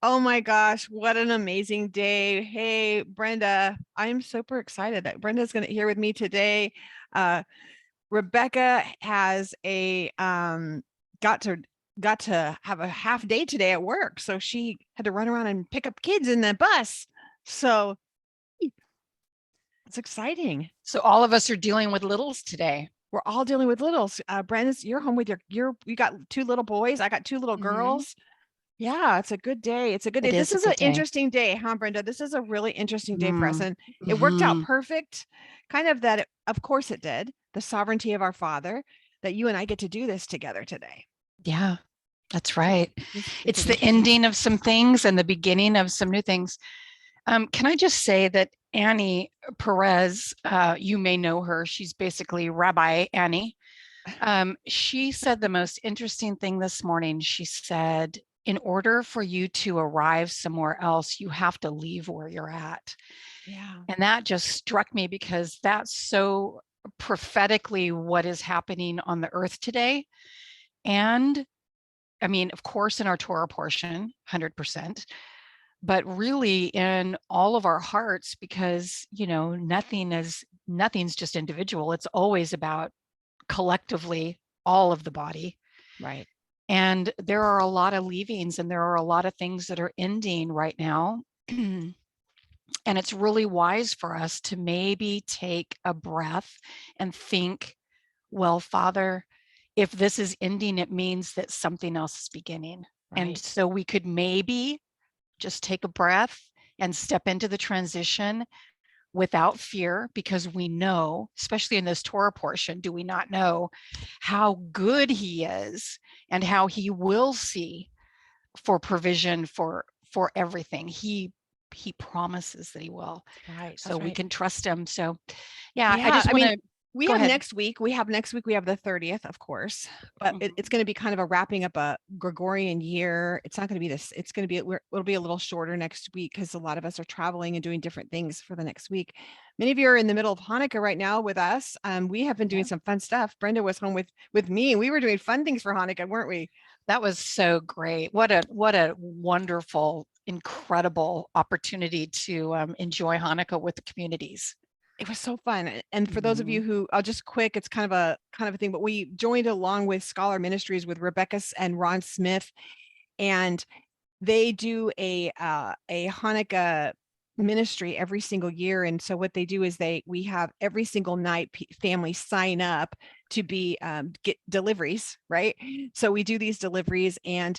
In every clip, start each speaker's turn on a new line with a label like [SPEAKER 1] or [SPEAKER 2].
[SPEAKER 1] Oh my gosh, what an amazing day. Hey, Brenda, I'm super excited that Brenda's going to here with me today. Uh, Rebecca has a got to got to have a half day today at work, so she had to run around and pick up kids in the bus. So it's exciting.
[SPEAKER 2] So all of us are dealing with littles today.
[SPEAKER 1] We're all dealing with littles. Brenda's, you're home with you got two little boys. I got two little
[SPEAKER 2] Hmm.
[SPEAKER 1] girls. Yeah, it's a good day. It's a good day.
[SPEAKER 2] It
[SPEAKER 1] This
[SPEAKER 2] is a
[SPEAKER 1] is an
[SPEAKER 2] good day.
[SPEAKER 1] interesting day, huh, Brenda? This is a really interesting day for us.
[SPEAKER 2] Mm.
[SPEAKER 1] And it worked out
[SPEAKER 2] Hmm.
[SPEAKER 1] perfect. Kind of that, of course it did. The sovereignty of our Father, that you and I get to do this together today.
[SPEAKER 2] Yeah, that's
[SPEAKER 1] So
[SPEAKER 2] right.
[SPEAKER 1] it's
[SPEAKER 2] It's
[SPEAKER 1] an
[SPEAKER 2] the
[SPEAKER 1] interesting day.
[SPEAKER 2] ending of some things and the beginning of some new things. Can I just say that Annie Perez, you may know her. She's basically Rabbi Annie. She said the most interesting thing this morning. She said, in order for you to arrive somewhere else, you have to leave where you're at.
[SPEAKER 1] Yeah.
[SPEAKER 2] And that just struck me because that's so prophetically what is happening on the earth today. And I mean, of course, in our Torah portion, 100%, but really in all of our hearts, because, nothing's just individual. It's always about collectively all of the body.
[SPEAKER 1] Right.
[SPEAKER 2] And there are a lot of leavings and there are a lot of things that are ending right now. And it's really wise for us to maybe take a breath and think, well, Father, if this is ending, it means that something else is beginning. And
[SPEAKER 1] Right.
[SPEAKER 2] so we could maybe just take a breath and step into the transition without fear, because we know, especially in this Torah portion, do we not know how good he is and how he will see for provision for everything. He promises that he will.
[SPEAKER 1] Right.
[SPEAKER 2] So
[SPEAKER 1] That's
[SPEAKER 2] we
[SPEAKER 1] right.
[SPEAKER 2] can trust him. So yeah, I
[SPEAKER 1] Yeah,
[SPEAKER 2] just
[SPEAKER 1] I
[SPEAKER 2] want
[SPEAKER 1] mean,
[SPEAKER 2] to
[SPEAKER 1] we
[SPEAKER 2] go
[SPEAKER 1] have
[SPEAKER 2] ahead.
[SPEAKER 1] next week. We have the 30th, of course, but it's
[SPEAKER 2] Mhm.
[SPEAKER 1] going to be kind of a wrapping up a Gregorian year. It's not going to be this. It's going to be it'll be a little shorter next week because a lot of us are traveling and doing different things for the next week. Many of you are in the middle of Hanukkah right now with us. We have been doing
[SPEAKER 2] Yeah.
[SPEAKER 1] some fun stuff. Brenda was home with me, and we were doing fun things for Hanukkah, weren't we?
[SPEAKER 2] That was so great. What a wonderful, incredible opportunity to enjoy Hanukkah with the communities.
[SPEAKER 1] It was so fun. And for those of you
[SPEAKER 2] Mhm.
[SPEAKER 1] who, I'll just quick, it's kind of a thing, but we joined along with Scholar Ministries with Rebecca and Ron Smith, and they do a Hanukkah ministry every single year. And so what they do is we have every single night families sign up to be get deliveries, right? So we do these deliveries, and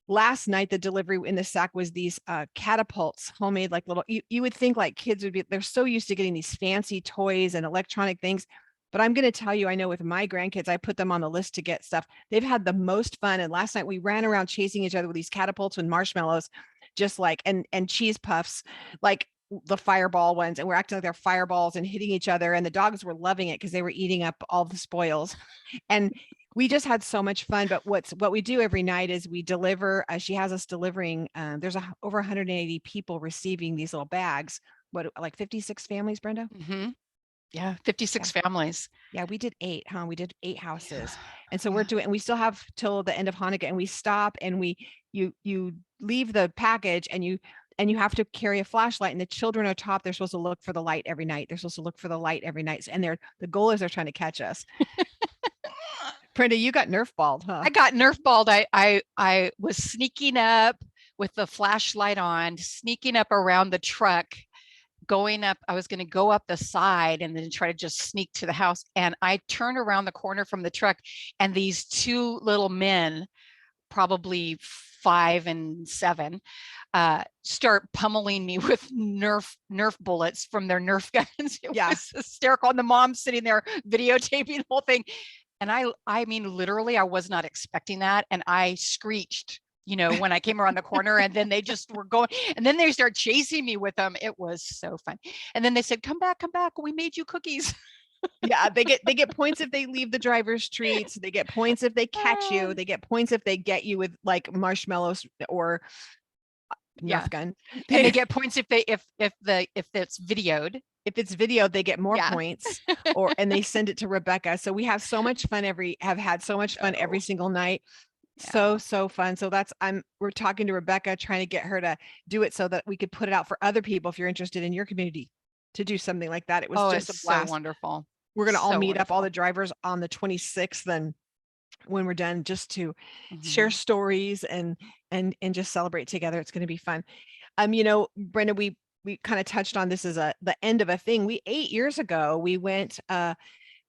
[SPEAKER 1] last night the delivery in the sack was these catapults, homemade, like little, you would think like kids would be, they're so used to getting these fancy toys and electronic things. But I'm going to tell you, I know with my grandkids, I put them on the list to get stuff. They've had the most fun. And last night we ran around chasing each other with these catapults and marshmallows, just like, and cheese puffs, like the fireball ones. And we're acting like they're fireballs and hitting each other. And the dogs were loving it because they were eating up all the spoils. And we just had so much fun. But what we do every night is we deliver. She has us delivering. There's over 180 people receiving these little bags. What, like 56 families, Brenda?
[SPEAKER 2] Mhm. Yeah,
[SPEAKER 1] Yeah.
[SPEAKER 2] 56 families.
[SPEAKER 1] Yeah, we did 8, huh? We did 8
[SPEAKER 2] Yeah.
[SPEAKER 1] houses. And so we're
[SPEAKER 2] Yeah.
[SPEAKER 1] doing, and we still have till the end of Hanukkah, and we stop and you leave the package, and you have to carry a flashlight, and the children are taught they're supposed to look for the light every night. They're supposed to look for the light every night. And the goal is they're trying to catch us. Brenda, you got Nerf balled, huh?
[SPEAKER 2] I got Nerf balled. I was sneaking up with the flashlight on, sneaking up around the truck, going up. I was going to go up the side and then try to just sneak to the house. And I turned around the corner from the truck, and these two little men, probably 5 and 7, start pummeling me with Nerf bullets from their Nerf guns. It
[SPEAKER 1] Yeah.
[SPEAKER 2] was hysterical. And the mom sitting there videotaping the whole thing. And I mean, literally, I was not expecting that. And I screeched, when I came around the corner, and then they just were going, and then they start chasing me with them. It was so fun. And then they said, come back, come back. We made you cookies.
[SPEAKER 1] Yeah, they get points if they leave the driver's treats. They get points if they catch you. They get points if they get you with like marshmallows or
[SPEAKER 2] Yeah.
[SPEAKER 1] Nerf gun.
[SPEAKER 2] And they
[SPEAKER 1] They,
[SPEAKER 2] get points if it's videoed.
[SPEAKER 1] if it's video, they get more
[SPEAKER 2] Yeah.
[SPEAKER 1] points, and they send it to Rebecca. So we have so much fun have had so much fun every
[SPEAKER 2] So
[SPEAKER 1] single night. So, so fun. So we're talking to Rebecca, trying to get her to do it so that we could put it out for other people if you're interested in your community to do something like that. It was
[SPEAKER 2] Oh,
[SPEAKER 1] just a
[SPEAKER 2] it's so
[SPEAKER 1] blast.
[SPEAKER 2] wonderful.
[SPEAKER 1] We're going to all
[SPEAKER 2] So
[SPEAKER 1] meet up, all
[SPEAKER 2] wonderful.
[SPEAKER 1] the drivers, on the 26th, and when we're done, just to share
[SPEAKER 2] Mhm.
[SPEAKER 1] stories and just celebrate together. It's going to be fun. Brenda, we kind of touched on this as the end of a thing. 8 years ago, we went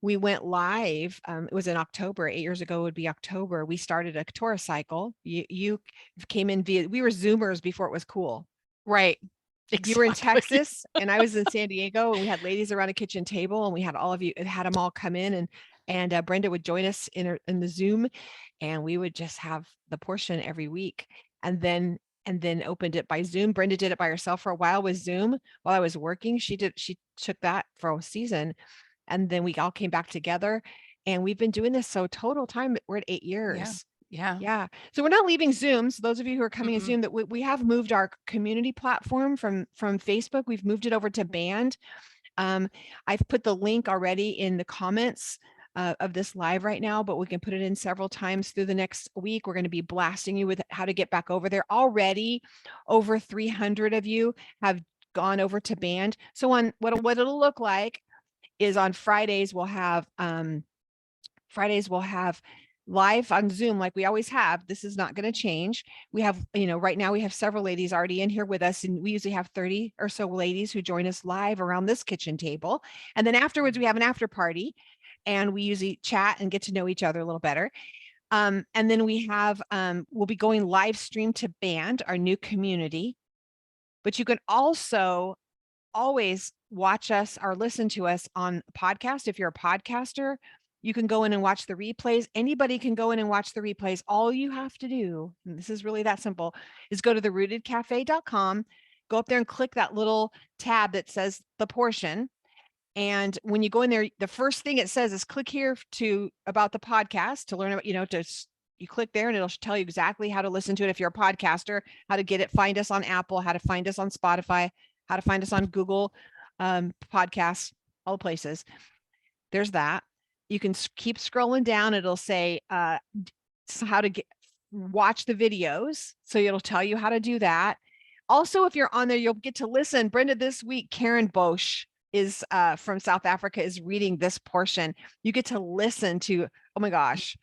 [SPEAKER 1] live. It was in October. 8 years ago would be October. We started a Torah cycle. You came in we were Zoomers before it was cool.
[SPEAKER 2] Right.
[SPEAKER 1] You were in
[SPEAKER 2] Exactly.
[SPEAKER 1] Texas and I was in San Diego, and we had ladies around a kitchen table, and we had all of you, had them all come in, and Brenda would join us in the Zoom, and we would just have the portion every week, and then opened it by Zoom. Brenda did it by herself for a while with Zoom while I was working. She took that for a season, and then we all came back together, and we've been doing this. So total time, we're at 8 years.
[SPEAKER 2] Yeah.
[SPEAKER 1] Yeah. So we're not leaving Zoom. So those of you who are coming in
[SPEAKER 2] Mm-mm.
[SPEAKER 1] Zoom, that we have moved our community platform from Facebook. We've moved it over to Band. I've put the link already in the comments of this live right now, but we can put it in several times through the next week. We're going to be blasting you with how to get back over there. Already over 300 of you have gone over to Band. So on what it'll look like is on Fridays we'll have live on Zoom like we always have. This is not going to change. We have, right now we have several ladies already in here with us, and we usually have 30 or so ladies who join us live around this kitchen table. And then afterwards we have an after party, and we usually chat and get to know each other a little better. And then we have, we'll be going live stream to Band, our new community. But you can also always watch us or listen to us on podcast. If you're a podcaster, you can go in and watch the replays. Anybody can go in and watch the replays. All you have to do, and this is really that simple, is go to therootedcafe.com, go up there and click that little tab that says the portion. And when you go in there, the first thing it says is click here about the podcast to learn about, you click there and it'll tell you exactly how to listen to it if you're a podcaster, how to get it, find us on Apple, how to find us on Spotify, how to find us on Google podcasts, all the places. There's that. You can keep scrolling down. It'll say how to watch the videos. So it'll tell you how to do that. Also, if you're on there, you'll get to listen. Brenda, this week, Karen Bosch is from South Africa, is reading this portion. You get to listen to, oh my gosh,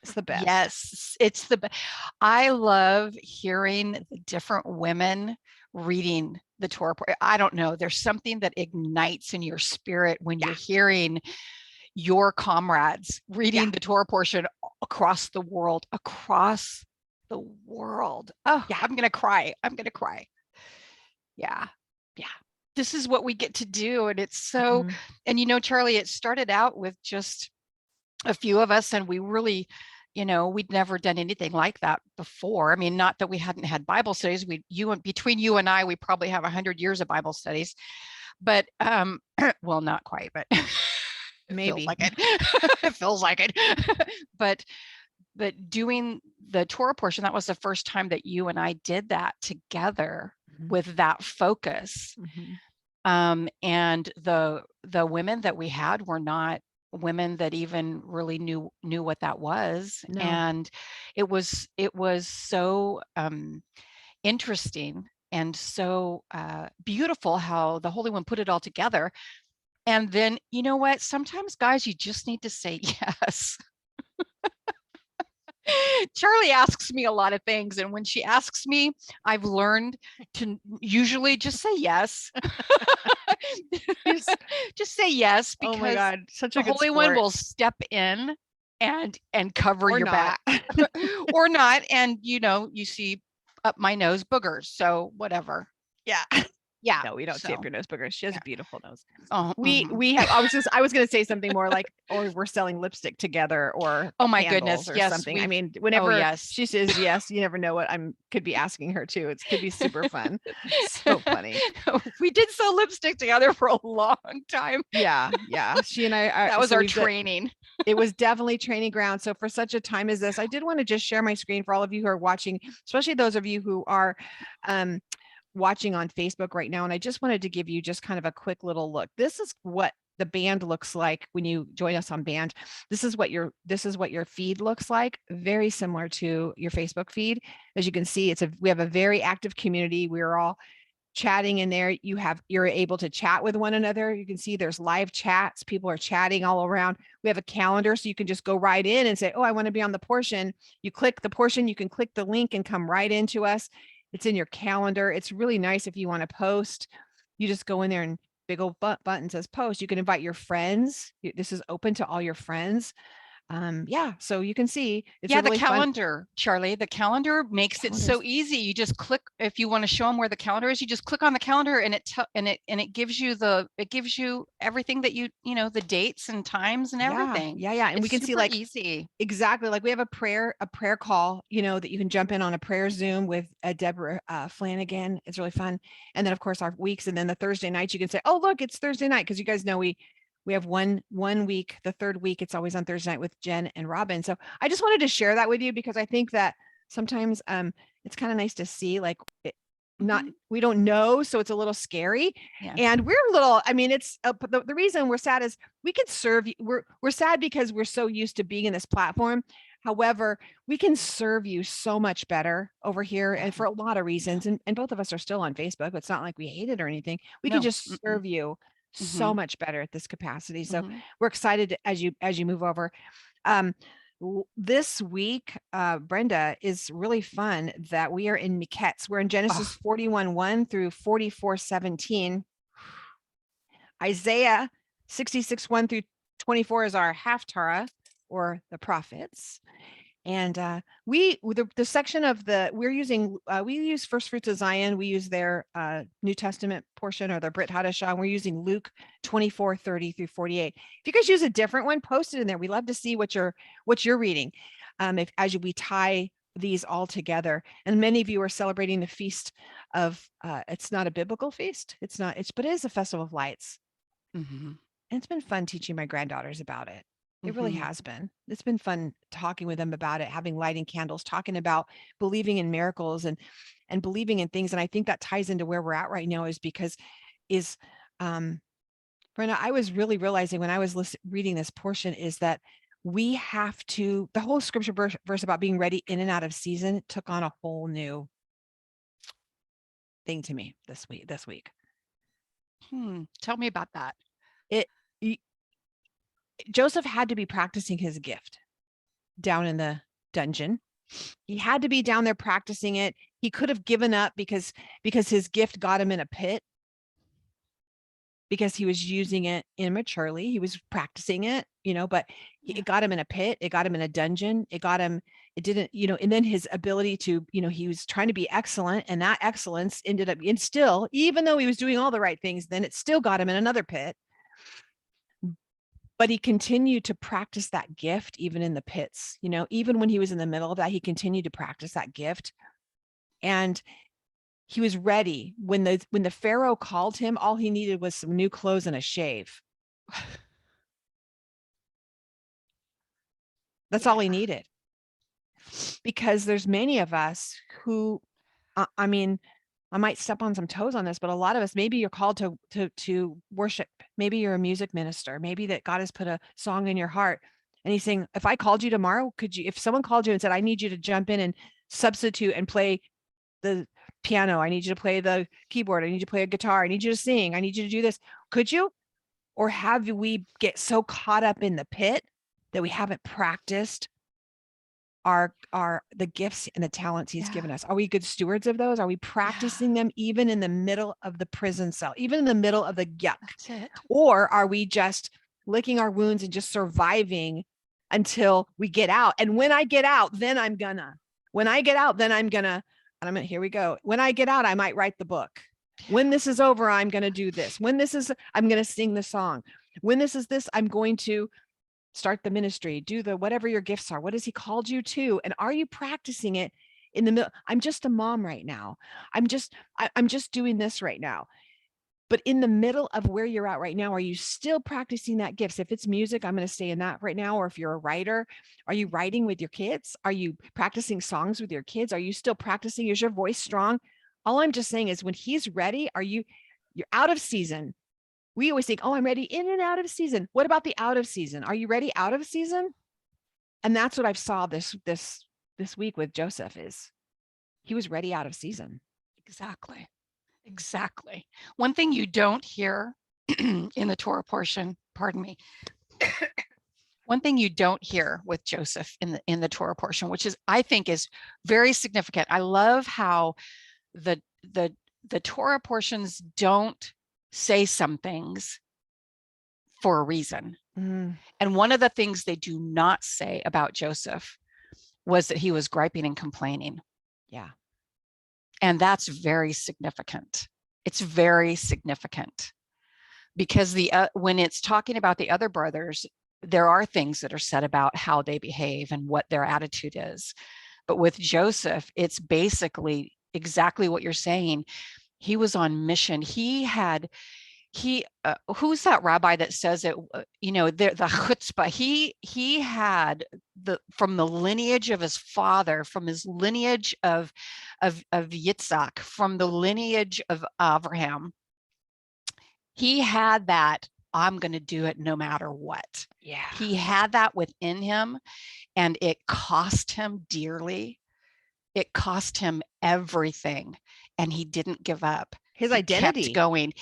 [SPEAKER 1] it's the best.
[SPEAKER 2] Yes, it's the best. I love hearing the different women reading the Torah. I don't know. There's something that ignites in your spirit when you're hearing your comrades reading the Torah portion across the world, Oh,
[SPEAKER 1] Yeah.
[SPEAKER 2] I'm going to cry. Yeah. This is what we get to do. And it's so, and Charlie, it started out with just a few of us, and we really, we'd never done anything like that before. I mean, not that we hadn't had Bible studies. Between you and I, we probably have 100 years of Bible studies, but well, not quite, but
[SPEAKER 1] maybe
[SPEAKER 2] feels like it. It feels like it. but doing the Torah portion, that was the first time that you and I did that together with that focus. And the women that we had were not women that even really knew what that was.
[SPEAKER 1] No.
[SPEAKER 2] And it was so interesting and so beautiful how the Holy One put it all together. And then, you know what? Sometimes, guys, you just need to say yes. Charlie asks me a lot of things, and when she asks me, I've learned to usually just say yes. Just say yes, because
[SPEAKER 1] oh my God, such a
[SPEAKER 2] the
[SPEAKER 1] good
[SPEAKER 2] Holy
[SPEAKER 1] sport.
[SPEAKER 2] One will step in and cover your
[SPEAKER 1] not.
[SPEAKER 2] back or not. And you see up my nose boogers, so whatever.
[SPEAKER 1] Yeah.
[SPEAKER 2] Yeah.
[SPEAKER 1] No, we don't see up your nose boogers. She has a beautiful nose.
[SPEAKER 2] Oh,
[SPEAKER 1] we have, I was going to say something more like, or we're selling lipstick together, or
[SPEAKER 2] oh my
[SPEAKER 1] candles
[SPEAKER 2] goodness,
[SPEAKER 1] or
[SPEAKER 2] yes,
[SPEAKER 1] something. I mean, whenever
[SPEAKER 2] yes.
[SPEAKER 1] she says yes, you never know what could be asking her to. It could be super fun. So funny.
[SPEAKER 2] We did sell lipstick together for a long time.
[SPEAKER 1] Yeah. She and I
[SPEAKER 2] that was our training.
[SPEAKER 1] It was definitely training ground. So for such a time as this, I did want to just share my screen for all of you who are watching, especially those of you who are watching on Facebook right now. And I just wanted to give you just kind of a quick little look. This is what the band looks like when you join us on band. This is what your feed looks like. Very similar to your Facebook feed. As you can see, we have a very active community. We're all chatting in there. You're able to chat with one another. You can see there's live chats. People are chatting all around. We have a calendar, so you can just go right in and say, oh, I want to be on the portion. You click the portion, you can click the link and come right into us. It's in your calendar. It's really nice if you want to post. You just go in there and big old button says post. You can invite your friends. This is open to all your friends. Yeah, so you can see it's
[SPEAKER 2] Yeah,
[SPEAKER 1] a
[SPEAKER 2] the
[SPEAKER 1] really fun
[SPEAKER 2] calendar, Charlie, the calendar makes it so easy. You just click, if you want to show them where the calendar is, you just click on the calendar and it gives you everything that the dates and times and everything.
[SPEAKER 1] Yeah. And we
[SPEAKER 2] It's
[SPEAKER 1] can see
[SPEAKER 2] super
[SPEAKER 1] like
[SPEAKER 2] easy.
[SPEAKER 1] exactly like we have a prayer call, that you can jump in on a prayer Zoom with Deborah Flanagan. It's really fun. And then of course our weeks, and then the Thursday nights you can say, oh look, it's Thursday night, because you guys know we have one week, the third week, it's always on Thursday night with Jen and Robin. So I just wanted to share that with you, because I think that sometimes it's kind of nice to see like not we don't know, so it's a little scary.
[SPEAKER 2] Yeah.
[SPEAKER 1] And we're a little, I mean, it's the reason we're sad is we can serve you. We're sad because we're so used to being in this platform. However, we can serve you so much better over here, and for a lot of reasons. And both of us are still on Facebook. It's not like we hate it or anything. We can just serve you so much better at this capacity. So we're excited as you move over. This week, Brenda, is really fun that we are in Miketz. We're in Genesis 41:1 through 44:17. Isaiah 66:1 through 24 is our Haftarah, or the prophets. And the section of we're using, we use First Fruits of Zion. We use their New Testament portion, or the Brit Hadashah. And we're using Luke 24:30 through 48. If you guys use a different one, post it in there. We love to see what you're reading. As we tie these all together. And many of you are celebrating the feast of, it's not a biblical feast. But it is a festival of lights. And it's been fun teaching my granddaughters about it. It really has been. It's been fun talking with them about it, having lighting candles, talking about believing in miracles and believing in things. And I think that ties into where we're at right now, is because Brenda, I was really realizing when I was reading this portion is that we have to, the whole scripture verse about being ready in and out of season took on a whole new thing to me this week.
[SPEAKER 2] Tell me about that.
[SPEAKER 1] Joseph had to be practicing his gift down in the dungeon. He had to be down there practicing it. He could have given up because his gift got him in a pit, because he was using it immaturely. He was practicing it, but it got him in a pit. It got him in a dungeon. It didn't, and then his ability to, he was trying to be excellent, and that excellence ended up, and still, even though he was doing all the right things, then it still got him in another pit. But he continued to practice that gift, even in the pits, even when he was in the middle of that, he continued to practice that gift. And he was ready when the Pharaoh called him. All he needed was some new clothes and a shave. That's all he needed. Because there's many of us who, I mean, I might step on some toes on this, but a lot of us, maybe you're called to worship. Maybe you're a music minister. Maybe that God has put a song in your heart, and he's saying, if I called you tomorrow, if someone called you and said, I need you to jump in and substitute and play the piano, I need you to play the keyboard, I need you to play a guitar, I need you to sing, I need you to do this, could you? Or have we get so caught up in the pit that we haven't practiced the gifts and the talents he's given us? Are we good stewards of those? Are we practicing them even in the middle of the prison cell, even in the middle of the yuck?
[SPEAKER 2] That's it.
[SPEAKER 1] Or are we just licking our wounds and just surviving until we get out? And when I get out, then I'm gonna, here we go. When I get out, I might write the book. When this is over, I'm going to do this. When this is, I'm going to sing the song. When this is this, I'm going to start the ministry, do whatever your gifts are. What has he called you to? And are you practicing it in the middle? I'm just a mom right now. I'm just doing this right now. But in the middle of where you're at right now, are you still practicing that gifts? If it's music, I'm going to stay in that right now. Or if you're a writer, are you writing with your kids? Are you practicing songs with your kids? Are you still practicing? Is your voice strong? All I'm just saying is when he's ready, you're out of season. we always think, oh, I'm ready in and out of season. What about the out of season? Are you ready out of season? And that's what I saw this week with Joseph is he was ready out of season.
[SPEAKER 2] Exactly. Exactly. One thing you don't hear in the Torah portion, pardon me. One thing you don't hear with Joseph in the Torah portion, which is I think is very significant. I love how the Torah portions don't say some things for a reason.
[SPEAKER 1] Mm,
[SPEAKER 2] And one of the things they do not say about Joseph was that he was griping and complaining.
[SPEAKER 1] yeah.
[SPEAKER 2] And that's very significant. It's very significant because when it's talking about the other brothers, there are things that are said about how they behave and what their attitude is. But with Joseph, it's basically exactly what you're saying. He was on mission. Who's that rabbi that says it, the chutzpah, he had from the lineage of his father, from his lineage of Yitzhak, from the lineage of Abraham, he had that, I'm going to do it no matter what.
[SPEAKER 1] Yeah.
[SPEAKER 2] He had that within him, and it cost him dearly. It cost him everything, and he didn't give up.
[SPEAKER 1] His
[SPEAKER 2] He
[SPEAKER 1] identity.
[SPEAKER 2] kept going.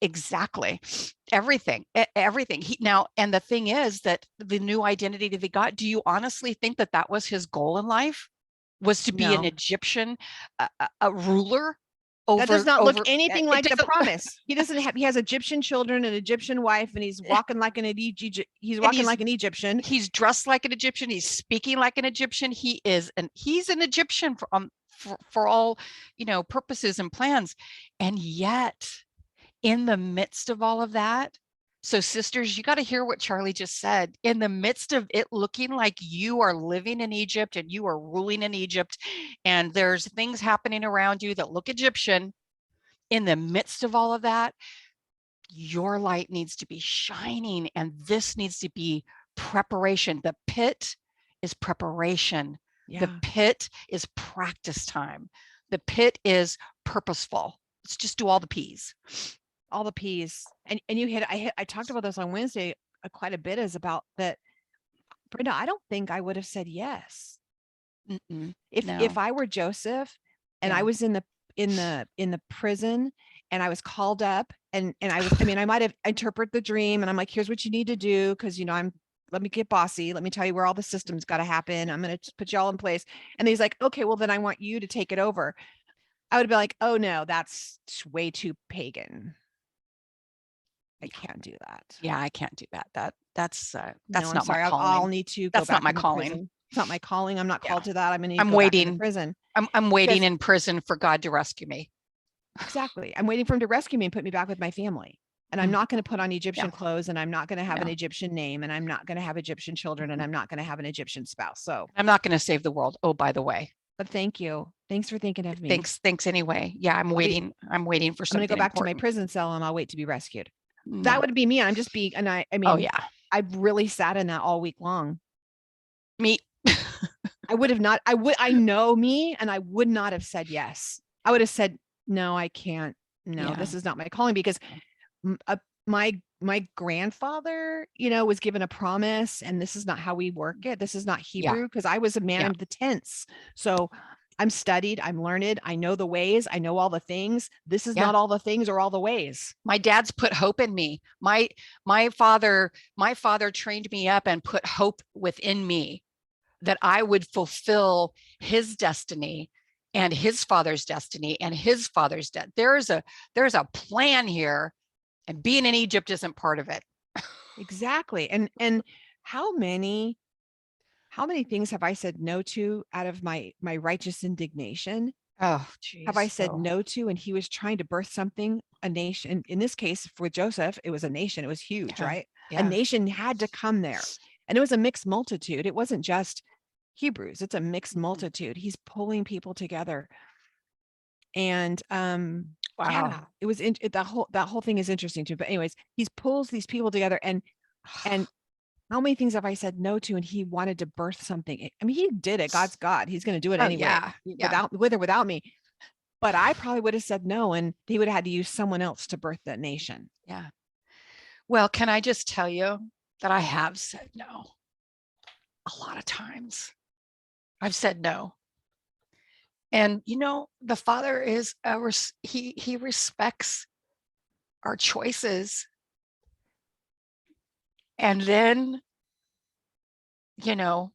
[SPEAKER 2] Exactly. Everything. And the thing is that the new identity that he got, do you honestly think that that was his goal in life? Was to be an Egyptian, a ruler?
[SPEAKER 1] That does not look anything like the promise. He has Egyptian children, an Egyptian wife, and he's walking like an Egyptian. He's walking like an Egyptian.
[SPEAKER 2] He's dressed like an Egyptian. He's speaking like an Egyptian. He's an Egyptian for all, purposes and plans. And yet in the midst of all of that, so sisters, you got to hear what Charlie just said. In the midst of it looking like you are living in Egypt and you are ruling in Egypt, and there's things happening around you that look Egyptian, in the midst of all of that, your light needs to be shining, and this needs to be preparation. The pit is preparation. Yeah. The pit is practice time. The pit is purposeful. Let's just do all the P's.
[SPEAKER 1] All the P's. And I talked about this on Wednesday quite a bit, is about that. Brenda, I don't think I would have said yes. If I were Joseph and I was in the prison and I was called up and I might have interpreted the dream and I'm like, here's what you need to do. Cause let me get bossy. Let me tell you where all the systems got to happen. I'm going to put you all in place. And he's like, okay, well then I want you to take it over. I would be like, oh no, that's way too pagan. I can't do that.
[SPEAKER 2] Yeah, I can't do that. That's
[SPEAKER 1] no,
[SPEAKER 2] not
[SPEAKER 1] sorry.
[SPEAKER 2] my calling.
[SPEAKER 1] I'll need to go
[SPEAKER 2] that's
[SPEAKER 1] back
[SPEAKER 2] not my calling.
[SPEAKER 1] Prison. It's not my calling. I'm not called to that.
[SPEAKER 2] I'm waiting
[SPEAKER 1] in prison.
[SPEAKER 2] I'm waiting in prison for God to rescue me.
[SPEAKER 1] Exactly. I'm waiting for him to rescue me and put me back with my family. And I'm not going to put on Egyptian clothes, and I'm not going to have an Egyptian name, and I'm not going to have Egyptian children, and I'm not going to have an Egyptian spouse. So
[SPEAKER 2] I'm not going to save the world. Oh, by the way.
[SPEAKER 1] But thank you. Thanks for thinking of me.
[SPEAKER 2] Thanks anyway. Yeah, I'm waiting for something.
[SPEAKER 1] I'm going to go back to my prison cell and I'll wait to be rescued. No. That would be me. I'm just being, and I mean,
[SPEAKER 2] oh yeah,
[SPEAKER 1] I really sat in that all week long.
[SPEAKER 2] Me.
[SPEAKER 1] I would have not, I know me, and I would not have said yes. I would have said, no, I can't. No, this is not my calling, because my grandfather, was given a promise, and this is not how we work it. This is not Hebrew, because I was a man of the tents. So I'm studied, I'm learned, I know the ways, I know all the things. This is not all the things or all the ways.
[SPEAKER 2] My dad's put hope in me. My father trained me up and put hope within me that I would fulfill his destiny and his father's destiny and his father's debt. There's a plan here, and being in Egypt isn't part of it.
[SPEAKER 1] Exactly. And how many things have I said no to out of my righteous indignation?
[SPEAKER 2] Oh, geez.
[SPEAKER 1] Have I said no to? And he was trying to birth something, a nation. In this case, with Joseph, it was a nation. It was huge, right? Yeah. A nation had to come there. And it was a mixed multitude. It wasn't just Hebrews. It's a mixed multitude. He's pulling people together. And wow. Yeah, it was that whole thing is interesting too. But anyways, he pulls these people together, and how many things have I said no to? And he wanted to birth something. I mean, he did it. God's God. He's going to do it anyway. With or without me. But I probably would have said no, and he would have had to use someone else to birth that nation.
[SPEAKER 2] Yeah. Well, can I just tell you that I have said no a lot of times. I've said no. And the Father is he respects our choices. And then, you know,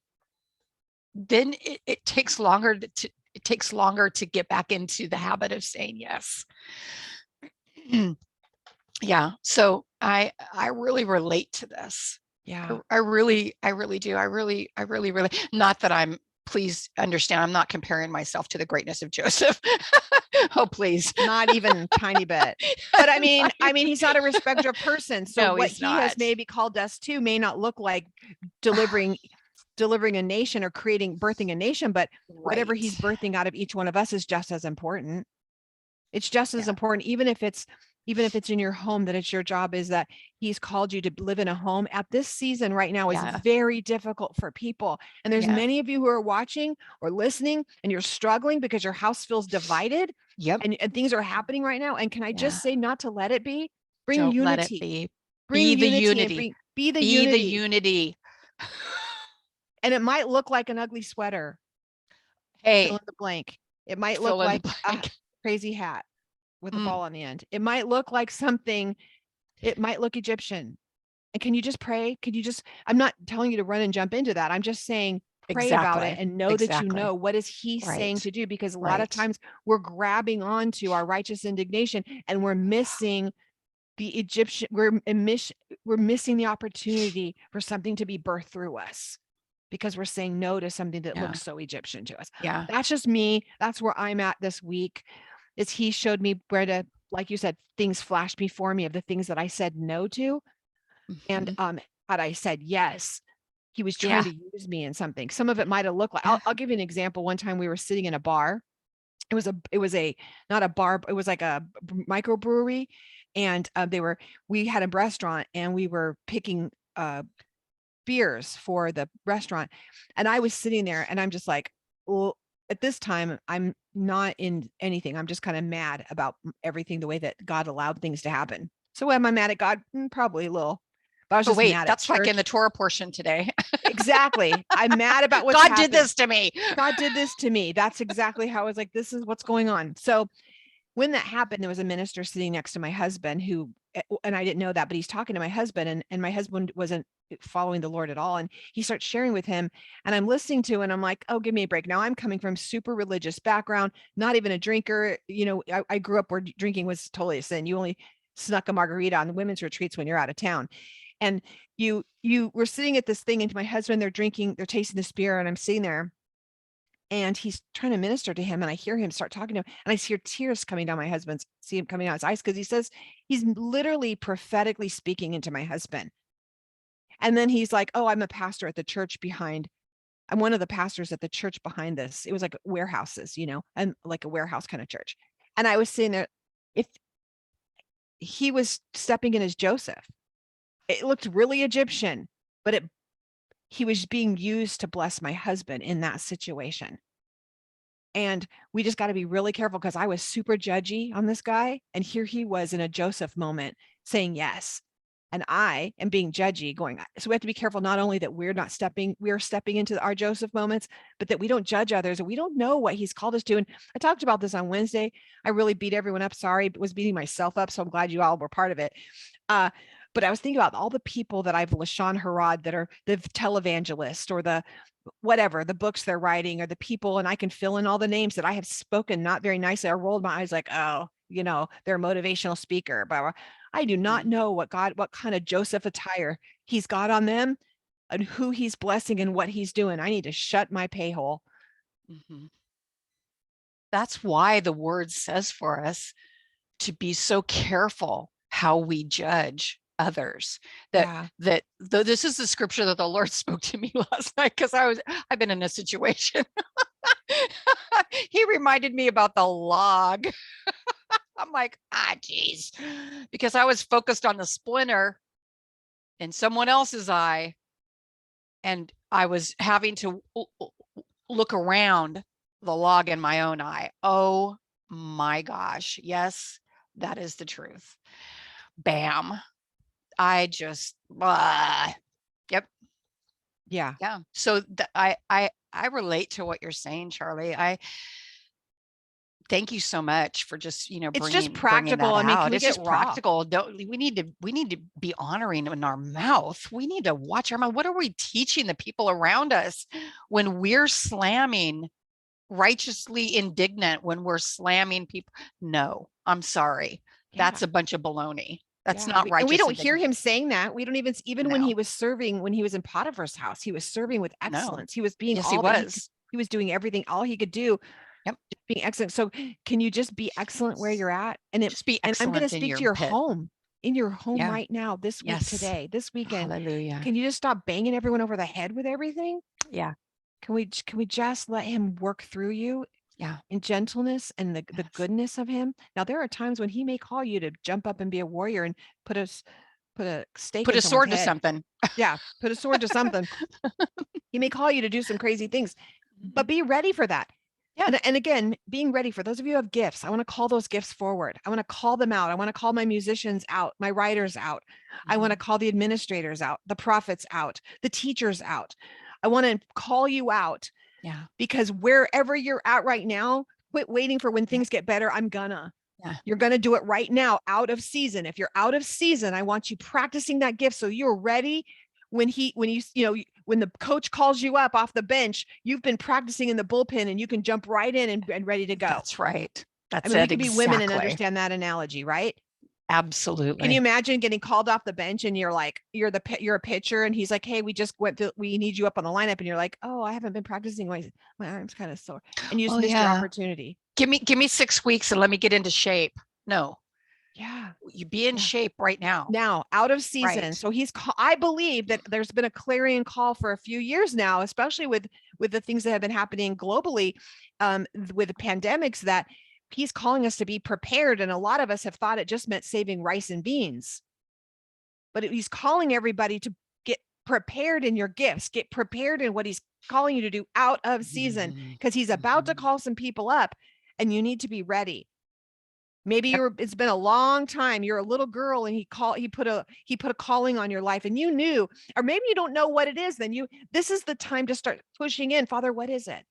[SPEAKER 2] then it takes longer to get back into the habit of saying yes. Yeah. So I really relate to this.
[SPEAKER 1] Yeah.
[SPEAKER 2] I really do. Really, not that please understand, I'm not comparing myself to the greatness of Joseph. Oh, please.
[SPEAKER 1] Not even tiny bit. But I mean, he's not a respecter of person. So
[SPEAKER 2] No,
[SPEAKER 1] what
[SPEAKER 2] he's
[SPEAKER 1] he has
[SPEAKER 2] not.
[SPEAKER 1] maybe called us to may not look like delivering a nation or birthing a nation, but whatever he's
[SPEAKER 2] Right.
[SPEAKER 1] birthing out of each one of us is just as important. It's just as
[SPEAKER 2] Yeah.
[SPEAKER 1] important, even if it's in your home, that it's your job, is that he's called you to live in a home at this season right now is
[SPEAKER 2] Yeah.
[SPEAKER 1] very difficult for people. And there's
[SPEAKER 2] Yeah.
[SPEAKER 1] many of you who are watching or listening and you're struggling because your house feels divided.
[SPEAKER 2] Yep.
[SPEAKER 1] And things are happening right now. And can I
[SPEAKER 2] Yeah.
[SPEAKER 1] just say, not to let it be, bring
[SPEAKER 2] Don't let it
[SPEAKER 1] unity,
[SPEAKER 2] be.
[SPEAKER 1] bring
[SPEAKER 2] Be the
[SPEAKER 1] unity and
[SPEAKER 2] unity.
[SPEAKER 1] be the
[SPEAKER 2] Be the
[SPEAKER 1] unity.
[SPEAKER 2] unity.
[SPEAKER 1] And it might look like an ugly sweater.
[SPEAKER 2] Hey,
[SPEAKER 1] Fill in the blank. It might look
[SPEAKER 2] fill in the
[SPEAKER 1] like a
[SPEAKER 2] blank.
[SPEAKER 1] crazy hat with a ball on the end. It might look like something, it might look Egyptian. And can you just pray? I'm not telling you to run and jump into that. I'm just saying, pray about it
[SPEAKER 2] Exactly.
[SPEAKER 1] and know that
[SPEAKER 2] Exactly.
[SPEAKER 1] what is he saying
[SPEAKER 2] Right.
[SPEAKER 1] to do? Because a lot of
[SPEAKER 2] Right.
[SPEAKER 1] times we're grabbing onto our righteous indignation and we're missing the Egyptian, we're missing the opportunity for something to be birthed through us because we're saying no to something that
[SPEAKER 2] Yeah.
[SPEAKER 1] looks so Egyptian to us.
[SPEAKER 2] Yeah.
[SPEAKER 1] That's just me. That's where I'm at this week, is he showed me where to, like you said, things flashed before me of the things that I said no to. And had I said yes, he was trying
[SPEAKER 2] Yeah.
[SPEAKER 1] to use me in something. Some of it might have looked like,
[SPEAKER 2] Yeah.
[SPEAKER 1] I'll give you an example. One time we were sitting in a bar. It was a not a bar, it was like a microbrewery. And we had a restaurant and we were picking beers for the restaurant. And I was sitting there and I'm just like, well, at this time, I'm not in anything. I'm just kind of mad about everything, the way that God allowed things to happen. So am I mad at God? Probably a little, but I was
[SPEAKER 2] Oh,
[SPEAKER 1] just
[SPEAKER 2] wait,
[SPEAKER 1] mad at
[SPEAKER 2] that's like in the
[SPEAKER 1] church.
[SPEAKER 2] Torah portion today.
[SPEAKER 1] Exactly. I'm mad about what's
[SPEAKER 2] God did
[SPEAKER 1] happening.
[SPEAKER 2] this to me.
[SPEAKER 1] God did this to me. That's exactly how I was like, this is what's going on. So when that happened, there was a minister sitting next to my husband who, and I didn't know that, but he's talking to my husband, and my husband wasn't following the Lord at all. And he starts sharing with him, and I'm listening to, and I'm like, oh, give me a break. Now I'm coming from super religious background, not even a drinker. I grew up where drinking was totally a sin. You only snuck a margarita on the women's retreats when you're out of town. And you were sitting at this thing, and my husband, they're tasting this beer, and I'm sitting there and he's trying to minister to him, and I hear him start talking to him, and I hear tears coming down see him coming down his eyes, because he says he's literally prophetically speaking into my husband. And then he's like, oh, I'm one of the pastors at the church behind this. It was like warehouses, and like a warehouse kind of church. And I was sitting there, if he was stepping in as Joseph, it looked really Egyptian, but he was being used to bless my husband in that situation. And we just got to be really careful, because I was super judgy on this guy. And here he was in a Joseph moment saying yes. And I am being judgy going. So we have to be careful, not only that we're stepping into our Joseph moments, but that we don't judge others, and we don't know what he's called us to. And I talked about this on Wednesday. I really beat everyone up. Sorry, but was beating myself up. So I'm glad you all were part of it. But I was thinking about all the people that I've Lashon Harad, that are the televangelist, or the whatever, the books they're writing, or the people, and I can fill in all the names that I have spoken not very nicely. I rolled my eyes like, oh, they're a motivational speaker, but I do not know what kind of Joseph attire he's got on them, and who he's blessing and what he's doing. I need to shut my pay hole.
[SPEAKER 2] That's why the word says for us to be so careful how we judge others. This is the scripture that the Lord spoke to me last night, because I've been in a situation. He reminded me about the log. I'm like, geez, because I was focused on the splinter in someone else's eye, and I was having to look around the log in my own eye. Oh my gosh. Yes, that is the truth. Bam. I just, yep.
[SPEAKER 1] Yeah.
[SPEAKER 2] Yeah. So I relate to what you're saying, Charlie. I thank you so much for just,
[SPEAKER 1] It's just
[SPEAKER 2] bringing
[SPEAKER 1] practical.
[SPEAKER 2] that
[SPEAKER 1] I mean, can
[SPEAKER 2] out.
[SPEAKER 1] we
[SPEAKER 2] It's
[SPEAKER 1] get
[SPEAKER 2] just
[SPEAKER 1] raw?
[SPEAKER 2] practical. Don't we need to be honoring in our mouth. We need to watch our mouth. What are we teaching the people around us when we're slamming righteously indignant, when we're slamming people? No, I'm sorry.
[SPEAKER 1] Yeah.
[SPEAKER 2] That's a bunch of baloney. That's
[SPEAKER 1] Yeah.
[SPEAKER 2] not
[SPEAKER 1] And we
[SPEAKER 2] righteous
[SPEAKER 1] don't hear
[SPEAKER 2] indignant.
[SPEAKER 1] him saying that. We don't even when
[SPEAKER 2] No,
[SPEAKER 1] he was serving, when he was in Potiphar's house, he was serving with
[SPEAKER 2] no.
[SPEAKER 1] excellence. He was being
[SPEAKER 2] Yes, he
[SPEAKER 1] all that
[SPEAKER 2] was.
[SPEAKER 1] he was doing everything, all he could do,
[SPEAKER 2] Yep.
[SPEAKER 1] just being excellent. So can you just be excellent where you're at?
[SPEAKER 2] Just be
[SPEAKER 1] And I'm going to
[SPEAKER 2] excellent in
[SPEAKER 1] speak
[SPEAKER 2] your
[SPEAKER 1] to your
[SPEAKER 2] pit.
[SPEAKER 1] home, in your home
[SPEAKER 2] Yeah.
[SPEAKER 1] right now, this week,
[SPEAKER 2] Yes.
[SPEAKER 1] today, this weekend.
[SPEAKER 2] Hallelujah.
[SPEAKER 1] Can you just stop banging everyone over the head with everything?
[SPEAKER 2] Yeah.
[SPEAKER 1] Can we just let him work through you
[SPEAKER 2] Yeah.
[SPEAKER 1] in gentleness and the
[SPEAKER 2] Yes.
[SPEAKER 1] goodness of him? Now there are times when he may call you to jump up and be a warrior and put a put a stake
[SPEAKER 2] Put
[SPEAKER 1] in
[SPEAKER 2] a
[SPEAKER 1] someone's
[SPEAKER 2] sword to
[SPEAKER 1] head.
[SPEAKER 2] something.
[SPEAKER 1] Yeah, put a sword to something. He may call you to do some crazy things, but be ready for that.
[SPEAKER 2] Yeah.
[SPEAKER 1] And again, being ready for those of you who have gifts, I want to call those gifts forward. I want to call them out. I want to call my musicians out, my writers out. I want to call the administrators out, the prophets out, the teachers out. I want to call you out.
[SPEAKER 2] Yeah.
[SPEAKER 1] Because wherever you're at right now, quit waiting for when things get better.
[SPEAKER 2] Yeah.
[SPEAKER 1] You're going to do it right now, out of season. If you're out of season, I want you practicing that gift so you're ready when when the coach calls you up off the bench, you've been practicing in the bullpen and you can jump right in and ready to go.
[SPEAKER 2] That's right.
[SPEAKER 1] I
[SPEAKER 2] That's
[SPEAKER 1] mean, we
[SPEAKER 2] it.
[SPEAKER 1] can be women and
[SPEAKER 2] Exactly.
[SPEAKER 1] understand that analogy, right? Can you
[SPEAKER 2] Absolutely.
[SPEAKER 1] imagine getting called off the bench and you're like, you're a pitcher and he's like, hey, we need you up on the lineup, and you're like, oh, I haven't been practicing, my arm's kind of sore, and you just
[SPEAKER 2] Oh
[SPEAKER 1] missed your
[SPEAKER 2] yeah.
[SPEAKER 1] opportunity.
[SPEAKER 2] Give me 6 weeks and let me get into shape. No,
[SPEAKER 1] Yeah.
[SPEAKER 2] you be in
[SPEAKER 1] Yeah.
[SPEAKER 2] shape right now.
[SPEAKER 1] Now out of season.
[SPEAKER 2] Right.
[SPEAKER 1] So I believe that there's been a clarion call for a few years now, especially with the things that have been happening globally, with the pandemics, that he's calling us to be prepared. And a lot of us have thought it just meant saving rice and beans, but he's calling everybody to get prepared in your gifts, get prepared in what he's calling you to do out of season, because he's about to call some people up and you need to be ready. Maybe
[SPEAKER 2] Yep.
[SPEAKER 1] it's been a long time. You're a little girl and he put a calling on your life and you knew, or maybe you don't know what it is. Then this is the time to start pushing in. Father, what is it?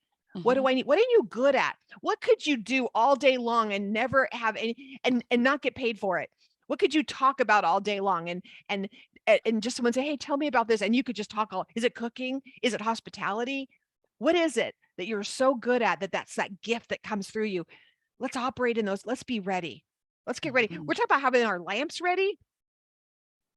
[SPEAKER 1] What do I need? What are you good at? What could you do all day long and never have any and not get paid for it? What could you talk about all day long and just someone say, hey, tell me about this, and you could just talk all, is it cooking? Is it hospitality? What is it that you're so good at that's that gift that comes through you? Let's operate in those. Let's be ready. Let's get ready. We're talking about having our lamps ready.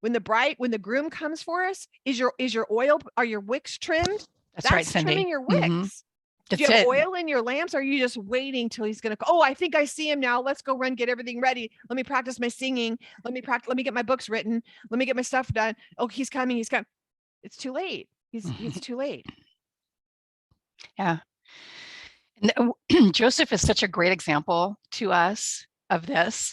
[SPEAKER 1] When the groom comes for us, is your oil, are your wicks trimmed?
[SPEAKER 2] That's right, Cindy.
[SPEAKER 1] Trimming your wicks. Do you have oil in your lamps? Or are you just waiting till he's going to, oh, I think I see him now. Let's go run, get everything ready. Let me practice my singing. Let me get my books written. Let me get my stuff done. Oh, he's coming. He's coming. It's too late. It's too late.
[SPEAKER 2] Yeah. And Joseph is such a great example to us of this.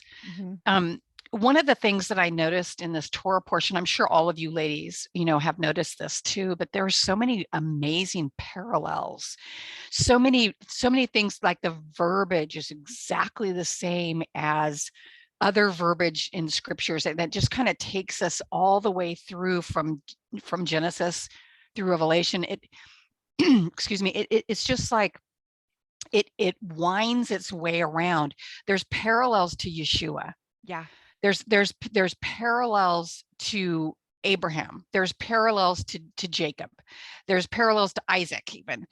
[SPEAKER 2] One of the things that I noticed in this Torah portion, I'm sure all of you ladies, have noticed this too, but there are so many amazing parallels. So many things, like the verbiage is exactly the same as other verbiage in scriptures that just kind of takes us all the way through from Genesis through Revelation. Excuse me, it's just like it winds its way around. There's parallels to Yeshua.
[SPEAKER 1] Yeah.
[SPEAKER 2] There's parallels to Abraham. There's parallels to Jacob. There's parallels to Isaac even.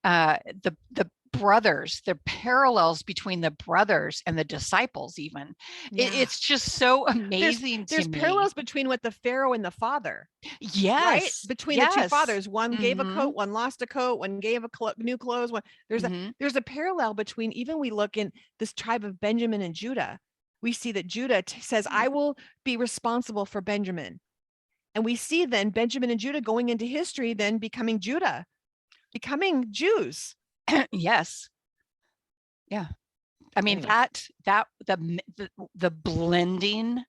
[SPEAKER 2] The brothers, the parallels between the brothers and the disciples even.
[SPEAKER 1] Yeah.
[SPEAKER 2] It's just so amazing to me.
[SPEAKER 1] There's parallels between what the Pharaoh and the father.
[SPEAKER 2] Yes.
[SPEAKER 1] Right? Between the two fathers. One gave a coat, one lost a coat, one gave new clothes. There's a parallel between, even we look in this tribe of Benjamin and Judah. We see that Judah says, I will be responsible for Benjamin. And we see then Benjamin and Judah going into history, then becoming Judah, becoming Jews.
[SPEAKER 2] Yes. Yeah. I mean,
[SPEAKER 1] Anyway.
[SPEAKER 2] the blending,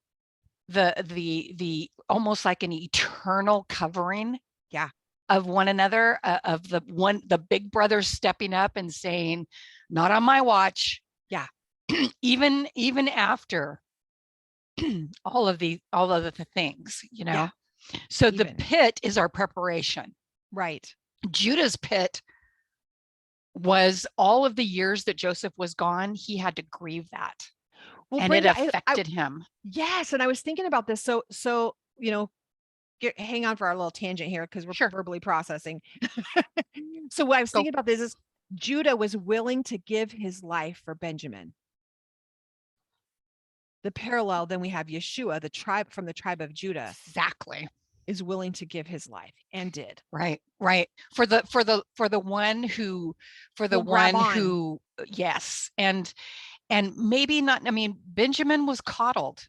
[SPEAKER 2] the almost like an eternal covering,
[SPEAKER 1] yeah,
[SPEAKER 2] of one another, of the big brothers stepping up and saying, not on my watch.
[SPEAKER 1] Yeah.
[SPEAKER 2] even after all of the things,
[SPEAKER 1] Yeah,
[SPEAKER 2] So the
[SPEAKER 1] even.
[SPEAKER 2] pit is our preparation.
[SPEAKER 1] Right.
[SPEAKER 2] Judah's pit was all of the years that Joseph was gone. He had to grieve that,
[SPEAKER 1] Well,
[SPEAKER 2] and it
[SPEAKER 1] Brenda,
[SPEAKER 2] affected him.
[SPEAKER 1] yes, and I was thinking about this. So hang on for our little tangent here because we're
[SPEAKER 2] Sure,
[SPEAKER 1] verbally processing. So what I was
[SPEAKER 2] go.
[SPEAKER 1] thinking about this is Judah was willing to give his life for Benjamin. The parallel, then we have Yeshua, the tribe from the tribe of Judah,
[SPEAKER 2] Exactly.
[SPEAKER 1] is willing to give his life and did.
[SPEAKER 2] Right. For the one who,
[SPEAKER 1] Will grab on.
[SPEAKER 2] yes. And maybe not, I mean, Benjamin was coddled,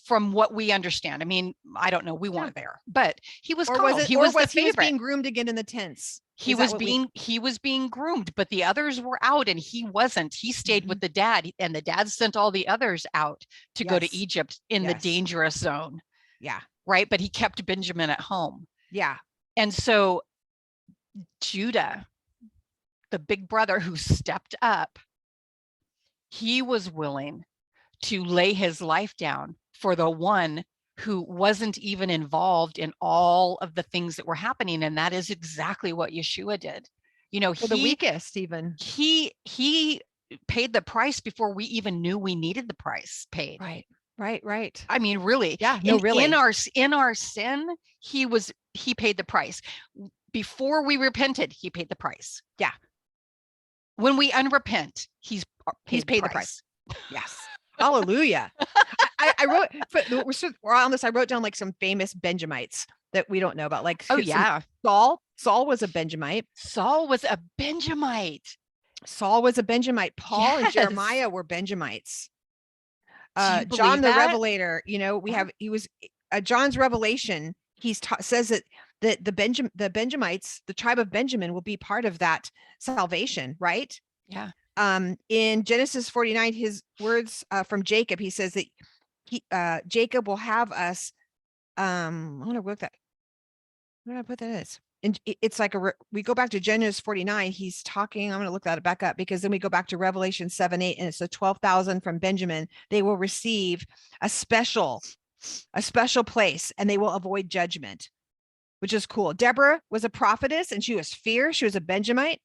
[SPEAKER 2] from what we understand. I mean, I don't know, we weren't there, but he was coddled. He was the favorite.
[SPEAKER 1] Being groomed again in the tents?
[SPEAKER 2] He was being groomed, but the others were out and he wasn't. He stayed with the dad, and the dad sent all the others out to go to Egypt in the dangerous zone.
[SPEAKER 1] Yeah.
[SPEAKER 2] Right. But he kept Benjamin at home.
[SPEAKER 1] Yeah.
[SPEAKER 2] And so Judah, the big brother who stepped up, he was willing to lay his life down for the one who wasn't even involved in all of the things that were happening. And that is exactly what Yeshua did.
[SPEAKER 1] For the weakest, even.
[SPEAKER 2] He paid the price before we even knew we needed the price paid.
[SPEAKER 1] Right.
[SPEAKER 2] I mean, really.
[SPEAKER 1] Yeah, no, really.
[SPEAKER 2] In our sin, he paid the price. Before we repented, he paid the price.
[SPEAKER 1] Yeah.
[SPEAKER 2] When we unrepent, he's paid the price.
[SPEAKER 1] Yes. Hallelujah. I wrote, we're on this. I wrote down like some famous Benjamites that we don't know about. Like,
[SPEAKER 2] oh yeah,
[SPEAKER 1] Saul was a Benjamite.
[SPEAKER 2] Saul was a Benjamite.
[SPEAKER 1] Paul and Jeremiah were Benjamites. John the Revelator, we have, he was John's revelation. Says that the Benjamites, the tribe of Benjamin, will be part of that salvation, right?
[SPEAKER 2] Yeah.
[SPEAKER 1] In Genesis 49, his words from Jacob, he says that Jacob will have us. I'm gonna work that. Where did I put that is? And it's like we go back to Genesis 49. He's talking. I'm going to look that back up, because then we go back to Revelation 7:8, and it's the 12,000 from Benjamin. They will receive a special place, and they will avoid judgment, which is cool. Deborah was a prophetess, and she was fierce. She was a Benjamite.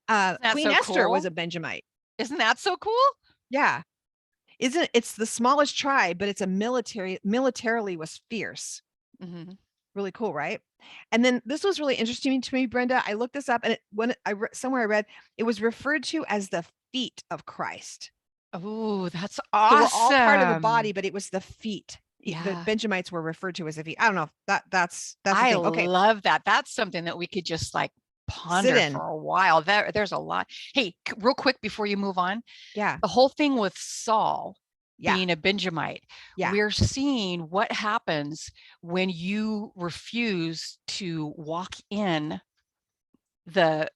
[SPEAKER 1] Queen Esther was a Benjamite.
[SPEAKER 2] Isn't that so cool?
[SPEAKER 1] Yeah. It's the smallest tribe, but it's militarily was fierce.
[SPEAKER 2] Mm-hmm.
[SPEAKER 1] Really cool, right? And then this was really interesting to me, Brenda. I looked this up, and somewhere I read it was referred to as the feet of Christ.
[SPEAKER 2] Oh, that's awesome.
[SPEAKER 1] So we're all part of the body, but it was the feet.
[SPEAKER 2] Yeah.
[SPEAKER 1] The Benjamites were referred to as the feet. I don't know if that's the
[SPEAKER 2] I
[SPEAKER 1] thing. Okay.
[SPEAKER 2] love that. That's something that we could just like ponder for a while. There's a lot. Hey, real quick before you move on.
[SPEAKER 1] Yeah.
[SPEAKER 2] The whole thing with Saul being a Benjamite.
[SPEAKER 1] Yeah.
[SPEAKER 2] We're seeing what happens when you refuse to walk in the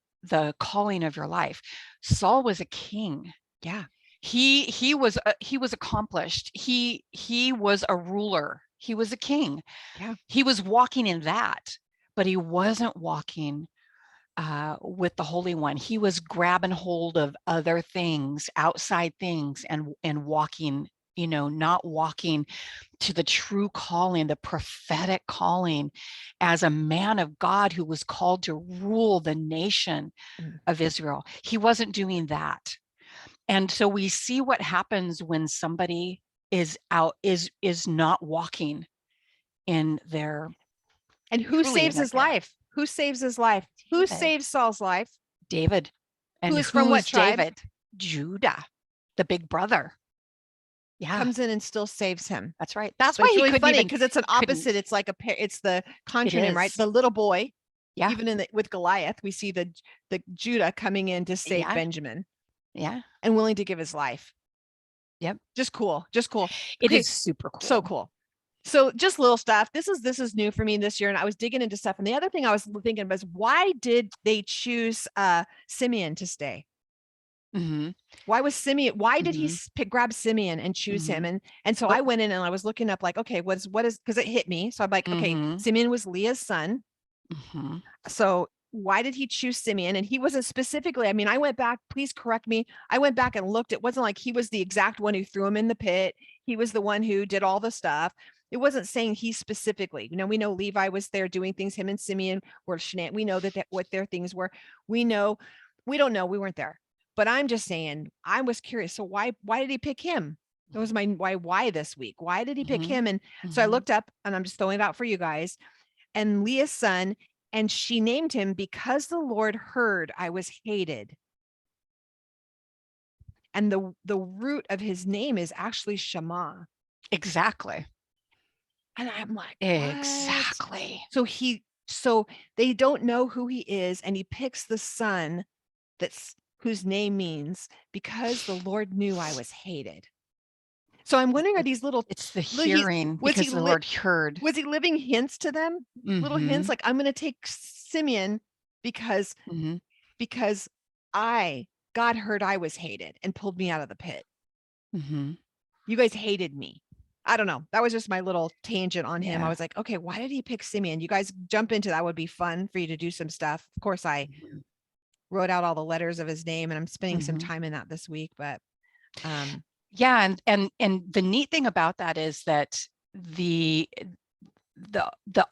[SPEAKER 2] calling of your life. Saul was a king.
[SPEAKER 1] Yeah.
[SPEAKER 2] He was accomplished. He was a ruler. He was a king.
[SPEAKER 1] Yeah.
[SPEAKER 2] He was walking in that, but he wasn't walking with the Holy One. He was grabbing hold of other things, outside things, and walking, not walking to the true calling, the prophetic calling as a man of God who was called to rule the nation of Israel. He wasn't doing that. And so we see what happens when somebody is not walking in their.
[SPEAKER 1] And who saves his life? Who saves his life? Who saves Saul's life?
[SPEAKER 2] David. And
[SPEAKER 1] who's from what tribe?
[SPEAKER 2] David? Judah, the big brother. Yeah.
[SPEAKER 1] Comes in and still saves him.
[SPEAKER 2] That's right. That's why
[SPEAKER 1] it's really funny, because it's an opposite. It's like it's the contronym, right? The little boy.
[SPEAKER 2] Yeah.
[SPEAKER 1] Even with Goliath, we see the Judah coming in to save Benjamin.
[SPEAKER 2] Yeah.
[SPEAKER 1] And willing to give his life.
[SPEAKER 2] Yep.
[SPEAKER 1] Just cool.
[SPEAKER 2] It is super cool.
[SPEAKER 1] So cool. So just little stuff. This is new for me this year. And I was digging into stuff. And the other thing I was thinking was, why did they choose Simeon to stay?
[SPEAKER 2] Mm-hmm.
[SPEAKER 1] Why was Simeon? Why did he grab Simeon and choose him? And so I went in and I was looking up, like, okay, what is, because it hit me. So I'm like, okay, Simeon was Leah's son.
[SPEAKER 2] Mm-hmm.
[SPEAKER 1] So why did he choose Simeon? And he wasn't specifically, I mean, I went back, please correct me. I went back and looked. It wasn't like he was the exact one who threw him in the pit. He was the one who did all the stuff. It wasn't saying he specifically, we know Levi was there doing things. Him and Simeon were we know that what their things were. We don't know. We weren't there, but I'm just saying, I was curious. So why did he pick him? That was my why this week. Why did he pick him? And so I looked up, and I'm just throwing it out for you guys. And Leah's son, and she named him because the Lord heard I was hated. And the root of his name is actually Shema.
[SPEAKER 2] Exactly.
[SPEAKER 1] And I'm like,
[SPEAKER 2] exactly.
[SPEAKER 1] What? So they don't know who he is, and he picks the son whose name means because the Lord knew I was hated. So I'm wondering, are these little,
[SPEAKER 2] it's the hearing, because the Lord heard.
[SPEAKER 1] Was he living hints to them? Little hints like, I'm going to take Simeon because God heard I was hated and pulled me out of the pit. You guys hated me. I don't know. That was just my little tangent on him. I was like, okay, why did he pick Simeon? You guys jump into that. Would be fun for you to do some stuff. Of course, I wrote out all the letters of his name, and I'm spending some time in that this week, but
[SPEAKER 2] yeah, and the neat thing about that is that the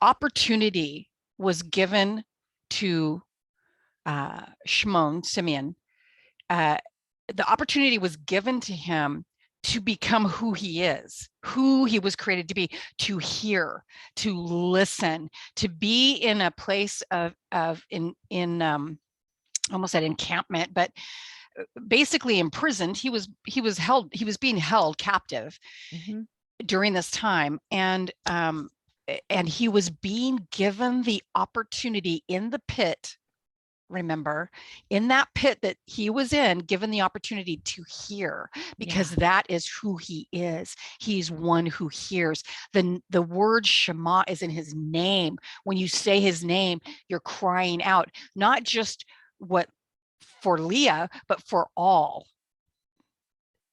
[SPEAKER 2] opportunity was given to Simeon. The opportunity was given to him to become who he is, who he was created to be, to hear, to listen, to be in a place of almost at encampment, but basically imprisoned. He was being held captive during this time, and he was being given the opportunity in the pit. Remember, in that pit that he was in, given the opportunity to hear, because that is who he is. He's one who hears. The word Shema is in his name. When you say his name, you're crying out, not just what for Leah, but for all.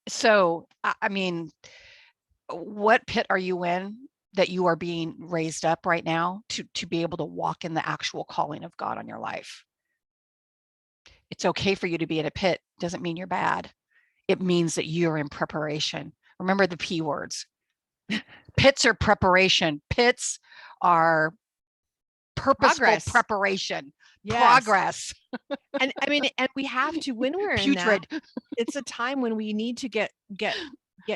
[SPEAKER 2] So, I mean, what pit are you in that you are being raised up right now to be able to walk in the actual calling of God on your life? It's okay for you to be in a pit. Doesn't mean you're bad. It means that you're in preparation. Remember the P words. Pits are preparation. Pits are purposeful preparation. Progress.
[SPEAKER 1] And I mean, and we have to, when we're in that, it's a time when we need to get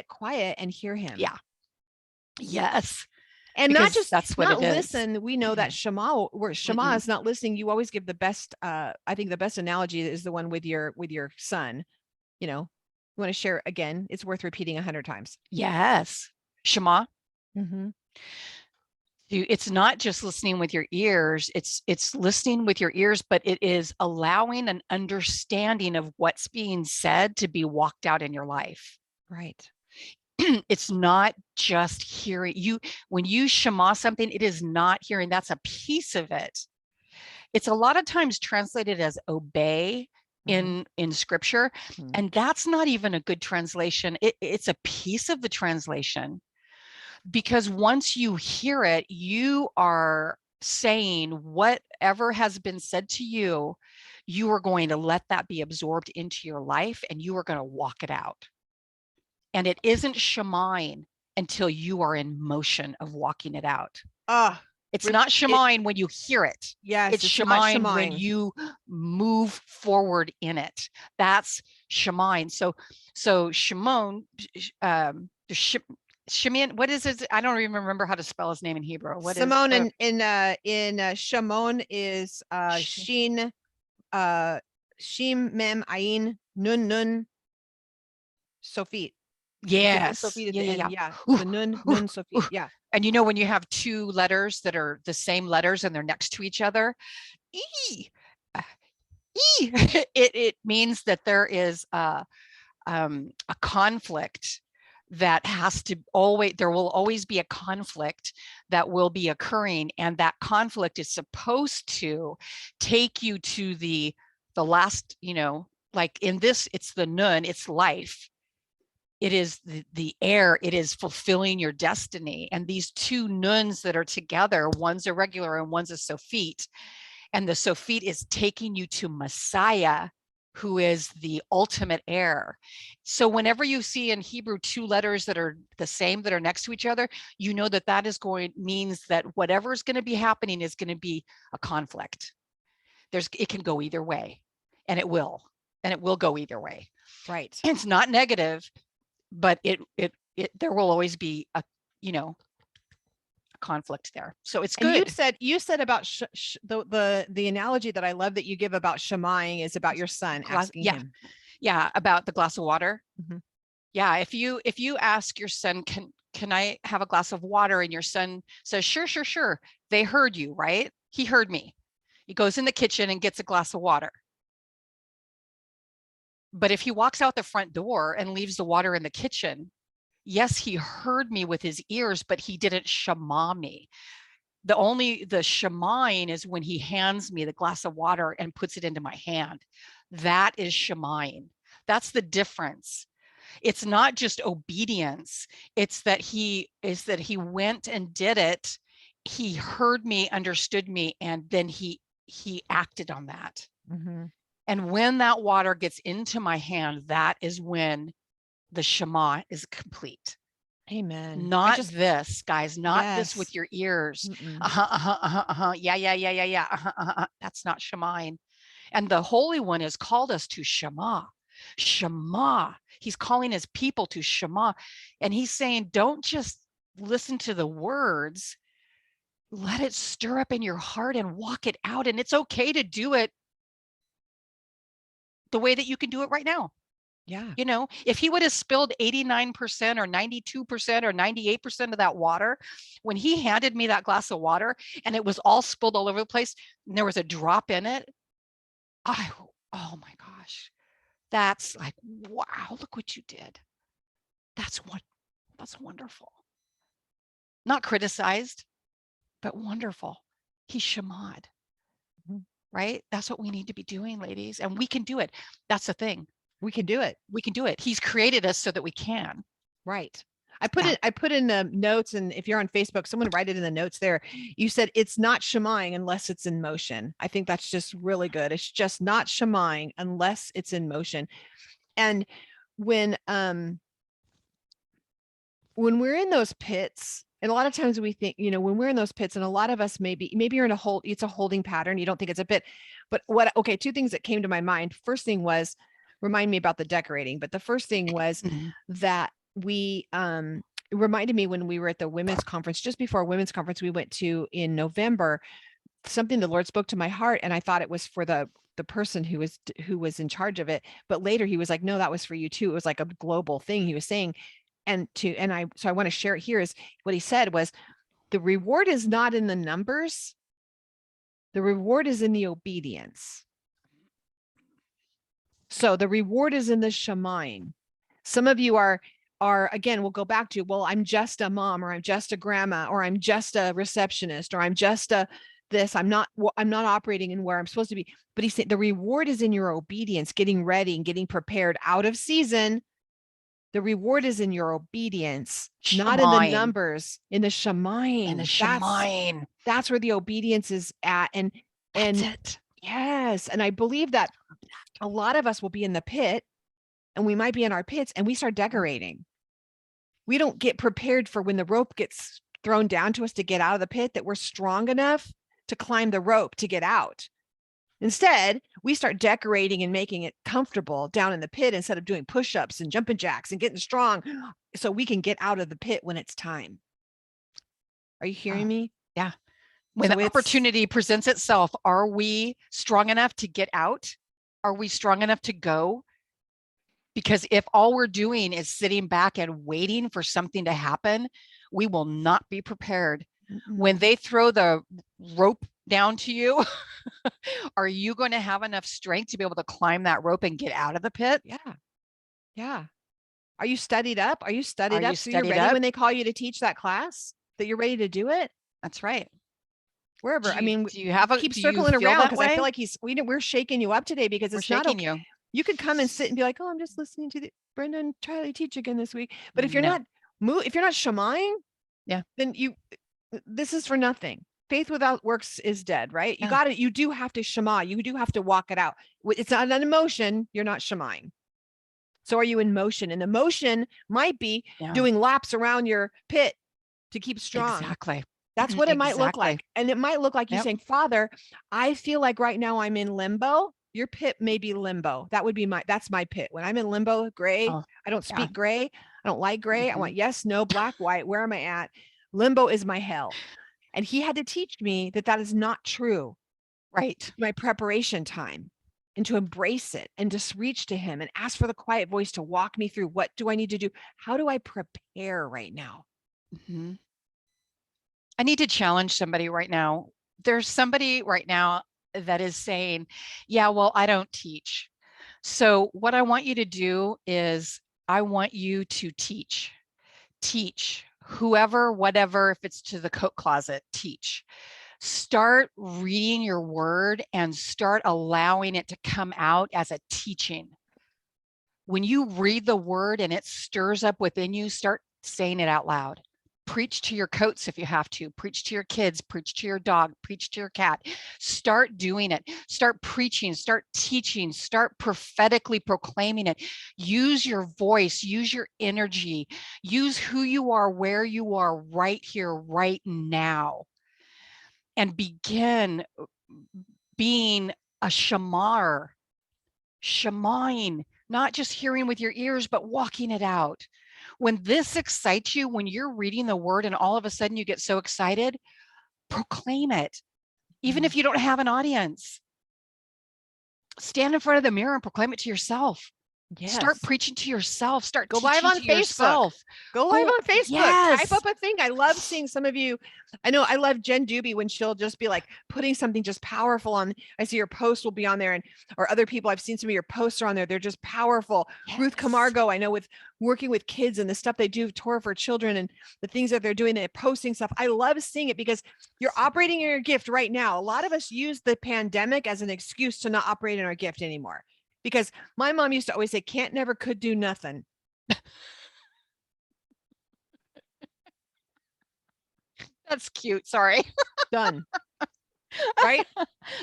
[SPEAKER 1] quiet and hear him.
[SPEAKER 2] Yeah. Yes.
[SPEAKER 1] And
[SPEAKER 2] because
[SPEAKER 1] not just
[SPEAKER 2] that's what
[SPEAKER 1] not
[SPEAKER 2] it
[SPEAKER 1] listen. We know that Shema, where Shema is not listening. You always give the best. I think the best analogy is the one with your son. You want to share again? It's worth repeating 100 times.
[SPEAKER 2] Yes, Shema. It's not just listening with your ears. It's listening with your ears, but it is allowing an understanding of what's being said to be walked out in your life.
[SPEAKER 1] Right.
[SPEAKER 2] It's not just hearing. When you Shema something, it is not hearing. That's a piece of it. It's a lot of times translated as obey in scripture, and that's not even a good translation. It's a piece of the translation, because once you hear it, you are saying whatever has been said to you, you are going to let that be absorbed into your life, and you are going to walk it out. And it isn't shemaing until you are in motion of walking it out. It's not shemaing when you hear it.
[SPEAKER 1] Yes,
[SPEAKER 2] it's shemaing when you move forward in it. That's shemaing. So Shimon, Shimeon, what is it? I don't even remember how to spell his name in Hebrew. What
[SPEAKER 1] Simone is in Shimon is Shin Shim Mem Ayin Nun Sofit.
[SPEAKER 2] Yes.
[SPEAKER 1] Yeah. The nun Sofit. Yeah.
[SPEAKER 2] And when you have two letters that are the same letters and they're next to each other, it means that there is a conflict that has to there will always be a conflict that will be occurring, and that conflict is supposed to take you to the last, like in this, it's the nun, it's life. It is the air. It is fulfilling your destiny. And these two nuns that are together, one's a regular and one's a Sophite. And the Sofit is taking you to Messiah, who is the ultimate heir. So whenever you see in Hebrew 2 letters that are the same, that are next to each other, you know that that is means that whatever is going to be happening is going to be a conflict. It can go either way, and it will go either way.
[SPEAKER 1] Right.
[SPEAKER 2] It's not negative, but there will always be a, conflict there. So it's
[SPEAKER 1] And
[SPEAKER 2] good.
[SPEAKER 1] you said about the analogy that I love that you give about shemaing is about your son asking him.
[SPEAKER 2] Yeah, about the glass of water.
[SPEAKER 1] Mhm.
[SPEAKER 2] Yeah, if you ask your son, can I have a glass of water? And your son says, sure. They heard you, right? He heard me. He goes in the kitchen and gets a glass of water. But if he walks out the front door and leaves the water in the kitchen, yes, he heard me with his ears, but he didn't shema me. The shemaing is when he hands me the glass of water and puts it into my hand. That is shemaing. That's the difference. It's not just obedience. It's that he went and did it. He heard me, understood me, and then he acted on that.
[SPEAKER 1] Mm-hmm.
[SPEAKER 2] And when that water gets into my hand, that is when the Shema is complete.
[SPEAKER 1] Amen.
[SPEAKER 2] Not this, guys, not this with
[SPEAKER 1] Yes.
[SPEAKER 2] your ears.
[SPEAKER 1] Mm-mm.
[SPEAKER 2] Yeah. That's not Shemaing. And the Holy One has called us to Shema. Shema. He's calling his people to Shema. And he's saying, don't just listen to the words. Let it stir up in your heart and walk it out. And it's okay to do it the way that you can do it right now.
[SPEAKER 1] Yeah.
[SPEAKER 2] If he would have spilled 89% or 92% or 98% of that water, when he handed me that glass of water and it was all spilled all over the place, and there was a drop in it, oh my gosh, that's like, wow, look what you did. That's wonderful. Not criticized, but wonderful. He shemad, right? That's what we need to be doing, ladies. And we can do it. That's the thing.
[SPEAKER 1] We can do it.
[SPEAKER 2] We can do it. He's created us so that we can.
[SPEAKER 1] Right. I put in the notes, and if you're on Facebook, someone write it in the notes there. You said it's not shemaing unless it's in motion. I think that's just really good. It's just not shemaing unless it's in motion. And when we're in those pits, and a lot of times we think, when we're in those pits, and a lot of us maybe you're in it's a holding pattern. You don't think it's a pit, but two things that came to my mind. First thing was, remind me about the decorating, but the first thing was that we, it reminded me when we were at the women's conference, just before women's conference we went to in November, something the Lord spoke to my heart, and I thought it was for the person who was in charge of it. But later he was like, no, that was for you too. It was like a global thing he was saying. So I want to share it here. Is what he said was, the reward is not in the numbers. The reward is in the obedience. So the reward is in the shemaing. Some of you are again, we'll go back to, well, I'm just a mom, or I'm just a grandma, or I'm just a receptionist, or I'm just a this. I'm not operating in where I'm supposed to be. But he said the reward is in your obedience, getting ready and getting prepared out of season. The reward is in your obedience, not in the numbers, in the shemaing.
[SPEAKER 2] In the shemaing.
[SPEAKER 1] That's where the obedience is at. And
[SPEAKER 2] that's it.
[SPEAKER 1] Yes. And I believe that a lot of us will be in the pit, and we might be in our pits, and we start decorating. We don't get prepared for when the rope gets thrown down to us to get out of the pit, that we're strong enough to climb the rope to get out. Instead, we start decorating and making it comfortable down in the pit, instead of doing push-ups and jumping jacks and getting strong so we can get out of the pit when it's time. Are you hearing me?
[SPEAKER 2] Yeah. When the opportunity presents itself, are we strong enough to get out? Are we strong enough to go? Because if all we're doing is sitting back and waiting for something to happen, we will not be prepared. When they throw the rope down to you, are you going to have enough strength to be able to climb that rope and get out of the pit?
[SPEAKER 1] Yeah. Are you studied up? Are you studied up so you're ready when they call you to teach that class, that you're ready to do it?
[SPEAKER 2] That's right.
[SPEAKER 1] Wherever.
[SPEAKER 2] Do you have a
[SPEAKER 1] keep circling around, because I feel like we're shaking you up today, because it's not okay. You could come and sit and be like, oh, I'm just listening to Brenda and Charlie teach again this week. But if you're not shemaing, then this is for nothing. faith without works is dead, right?
[SPEAKER 2] Yeah.
[SPEAKER 1] You do have to shema. You do have to walk it out. It's not an emotion. You're not shemaing. So are you in motion? And the motion might be
[SPEAKER 2] Yeah.
[SPEAKER 1] doing laps around your pit to keep strong.
[SPEAKER 2] Exactly.
[SPEAKER 1] That's what it might look
[SPEAKER 2] Exactly.
[SPEAKER 1] like. And it might look like you
[SPEAKER 2] Yep.
[SPEAKER 1] saying, Father, I feel like right now I'm in limbo. Your pit may be limbo. That would be that's my pit. When I'm in limbo, gray,
[SPEAKER 2] Oh,
[SPEAKER 1] I don't
[SPEAKER 2] yeah.
[SPEAKER 1] speak gray. I don't like gray. I
[SPEAKER 2] Mhm.
[SPEAKER 1] want yes, no, black, white. Where am I at? Limbo is my hell. And he had to teach me that that is not true.
[SPEAKER 2] Right.
[SPEAKER 1] My preparation time and to embrace it and just reach to him and ask for the quiet voice to walk me through. What do I need to do? How do I prepare right now?
[SPEAKER 2] Mhm. I need to challenge somebody right now. There's somebody right now that is saying, yeah, well, I don't teach. So what I want you to do is I want you to teach whoever, whatever, if it's to the coat closet, teach. Start reading your word and start allowing it to come out as a teaching. When you read the word and it stirs up within you, start saying it out loud. Preach to your coats if you have to. Preach to your kids, preach to your dog, preach to your cat. Start doing it. Start preaching, start teaching, start prophetically proclaiming it. Use your voice, use your energy, use who you are, where you are right here, right now, and begin being a shamar, shemaing, not just hearing with your ears, but walking it out. When this excites you, when you're reading the word and all of a sudden you get so excited, proclaim it. Even if you don't have an audience, stand in front of the mirror and proclaim it to yourself. Start
[SPEAKER 1] Yes.
[SPEAKER 2] preaching to yourself. Start
[SPEAKER 1] Go live
[SPEAKER 2] teaching
[SPEAKER 1] on
[SPEAKER 2] to
[SPEAKER 1] Facebook.
[SPEAKER 2] yourself.
[SPEAKER 1] Go live on Facebook.
[SPEAKER 2] Yes.
[SPEAKER 1] Type up a thing. I love seeing some of you. I know I love Jen Doobie when she'll just be like putting something just powerful on. I see your post will be on there, and or other people. I've seen some of your posts are on there. They're just powerful.
[SPEAKER 2] Yes.
[SPEAKER 1] Ruth Camargo, I know with working with kids and the stuff they do Torah for children and the things that they're doing, they're posting stuff. I love seeing it because you're operating in your gift right now. A lot of us use the pandemic as an excuse to not operate in our gift anymore. Because my mom used to always say, can't, never, could do nothing.
[SPEAKER 2] That's cute. Sorry.
[SPEAKER 1] Done. Right?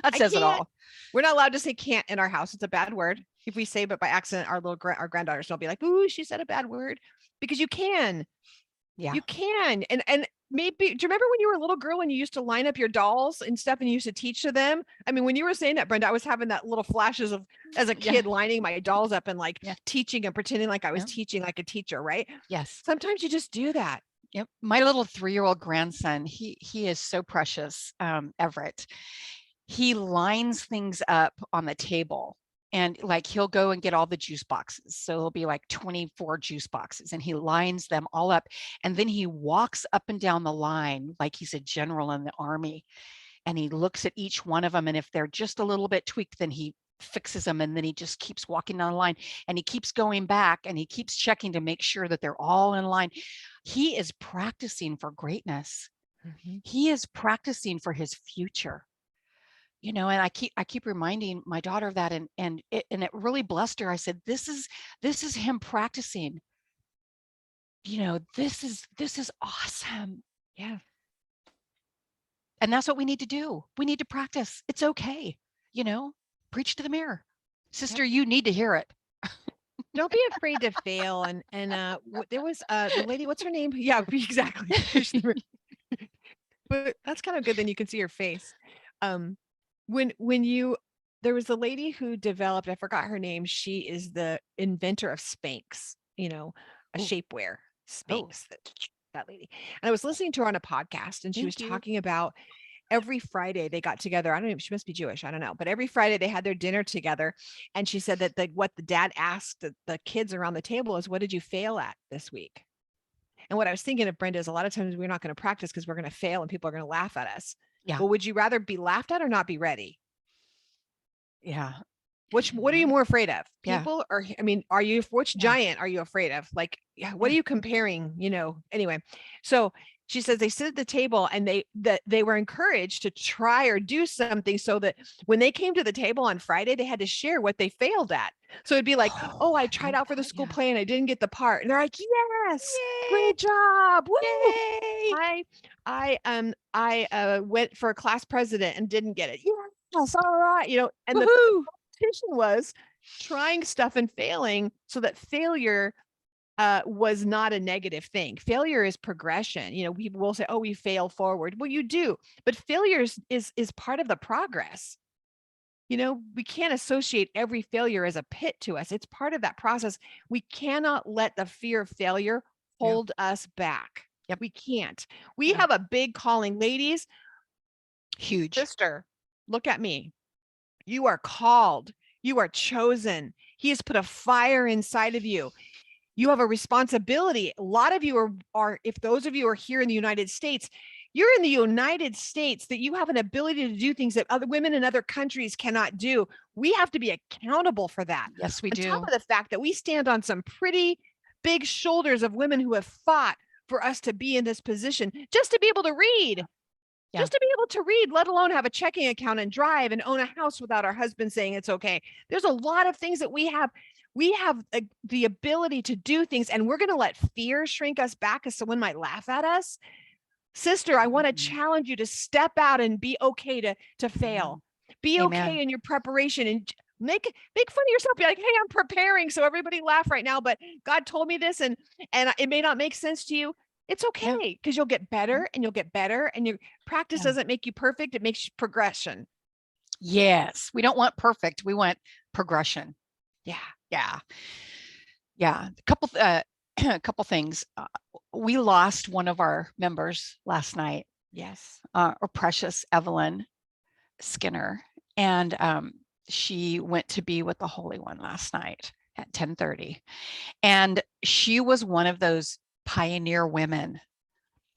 [SPEAKER 2] That says it all.
[SPEAKER 1] We're not allowed to say can't in our house. It's a bad word. If we say but by accident, our granddaughters will be like, ooh, she said a bad word. Because you can.
[SPEAKER 2] Yeah.
[SPEAKER 1] You can. And maybe, do you remember when you were a little girl and you used to line up your dolls and stuff and you used to teach to them? I mean, when you were saying that, Brenda, I was having that little flashes of as a kid lining my dolls up and like teaching and pretending like I was teaching like a teacher, right?
[SPEAKER 2] Yes.
[SPEAKER 1] Sometimes you just do that.
[SPEAKER 2] Yep. My little 3-year-old grandson, he is so precious, Everett. He lines things up on the table. And like he'll go and get all the juice boxes. So it'll be like 24 juice boxes and he lines them all up. And then he walks up and down the line like he's a general in the army. And he looks at each one of them. And if they're just a little bit tweaked, then he fixes them. And then he just keeps walking down the line and he keeps going back and he keeps checking to make sure that they're all in line. He is practicing for greatness. Mm-hmm. He is practicing for his future. You know, and I keep reminding my daughter of that, and it really blessed her. I said, this is him practicing. You know, this is awesome.
[SPEAKER 1] Yeah.
[SPEAKER 2] And that's what we need to do. We need to practice. It's okay. You know, preach to the mirror. Sister, you need to hear it.
[SPEAKER 1] Don't be afraid to fail. And there was the lady, what's her name? Yeah, exactly. But that's kind of good. Then you can see her face. There was a lady who developed, I forgot her name. She is the inventor of Spanx, you know, a shapewear Spanx, that lady. And I was listening to her on a podcast and she was talking about every Friday they got together. I don't know, she must be Jewish. I don't know. But every Friday they had their dinner together. And she said that what the dad asked the kids around the table is, what did you fail at this week? And what I was thinking of, Brenda, is a lot of times we're not going to practice because we're going to fail and people are going to laugh at us. Yeah. Well, would you rather be laughed at or not be ready?
[SPEAKER 2] Yeah.
[SPEAKER 1] What are you more afraid of? People or, I mean, which giant are you afraid of? Like, what are you comparing? You know, anyway. So She says they sit at the table and they were encouraged to try or do something so that when they came to the table on Friday, they had to share what they failed at. So it'd be like, oh, I
[SPEAKER 2] I
[SPEAKER 1] tried
[SPEAKER 2] love
[SPEAKER 1] out for the
[SPEAKER 2] that.
[SPEAKER 1] school
[SPEAKER 2] Yeah.
[SPEAKER 1] play and I didn't get the part. And they're like, yes,
[SPEAKER 2] Yay.
[SPEAKER 1] great job. Woo.
[SPEAKER 2] Yay.
[SPEAKER 1] I went for a class president and didn't get it. Yes, all right. And the
[SPEAKER 2] Woohoo.
[SPEAKER 1] competition was trying stuff and failing so that failure was not a negative thing. Failure is progression. People will say, oh, we fail forward. Well, you do, but failure is part of the progress. We can't associate every failure as a pit to us. It's part of that process. We cannot let the fear of failure
[SPEAKER 2] Yeah.
[SPEAKER 1] hold us back.
[SPEAKER 2] Yep.
[SPEAKER 1] We can't. We
[SPEAKER 2] Yeah.
[SPEAKER 1] have a big calling. Ladies,
[SPEAKER 2] Huge.
[SPEAKER 1] sister, look at me. You are called. You are chosen. He has put a fire inside of you. You have a responsibility. A lot of you are, if those of you are here in the United States, you're in the United States, that you have an ability to do things that other women in other countries cannot do. We have to be accountable for that.
[SPEAKER 2] Yes, we
[SPEAKER 1] On top
[SPEAKER 2] do.
[SPEAKER 1] of the fact that we stand on some pretty big shoulders of women who have fought for us to be in this position, just to be able to read.
[SPEAKER 2] Yeah.
[SPEAKER 1] Just to be able to read, let alone have a checking account and drive and own a house without our husband saying it's okay. There's a lot of things that we have the ability to do things, and we're going to let fear shrink us back because someone might laugh at us. Sister, I want to
[SPEAKER 2] Mhm.
[SPEAKER 1] challenge you to step out and be okay to fail. Be
[SPEAKER 2] Amen.
[SPEAKER 1] okay in your preparation and make fun of yourself. Be like, hey, I'm preparing. So everybody laugh right now, but God told me this and it may not make sense to you. It's
[SPEAKER 2] Yeah.
[SPEAKER 1] okay because you'll get better and you'll get better, and your practice
[SPEAKER 2] Yeah.
[SPEAKER 1] doesn't make you perfect. It makes progression.
[SPEAKER 2] Yes. We don't want perfect. We want progression.
[SPEAKER 1] Yeah.
[SPEAKER 2] Yeah. Yeah. A couple things. We lost one of our members last night,
[SPEAKER 1] Yes.
[SPEAKER 2] our precious Evelyn Skinner, and she went to be with the Holy One last night at 10:30. And she was one of those pioneer women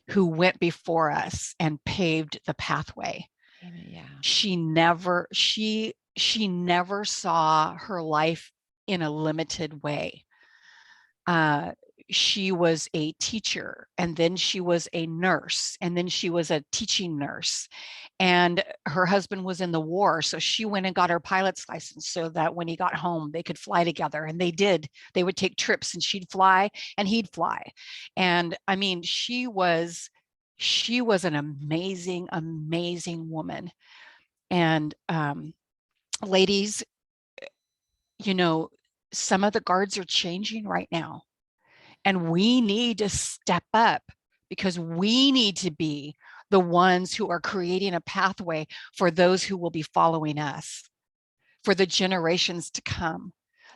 [SPEAKER 2] who went before us and paved the pathway.
[SPEAKER 1] Amen. Yeah.
[SPEAKER 2] She never saw her life in a limited way. She was a teacher, and then she was a nurse, and then she was a teaching nurse, and her husband was in the war, so she went and got her pilot's license so that when he got home they could fly together. And they would take trips, and she'd fly and he'd fly. And I mean, she was an amazing woman. And ladies, some of the guards are changing right now, and we need to step up, because we need to be the ones who are creating a pathway for those who will be following us, for the generations to come.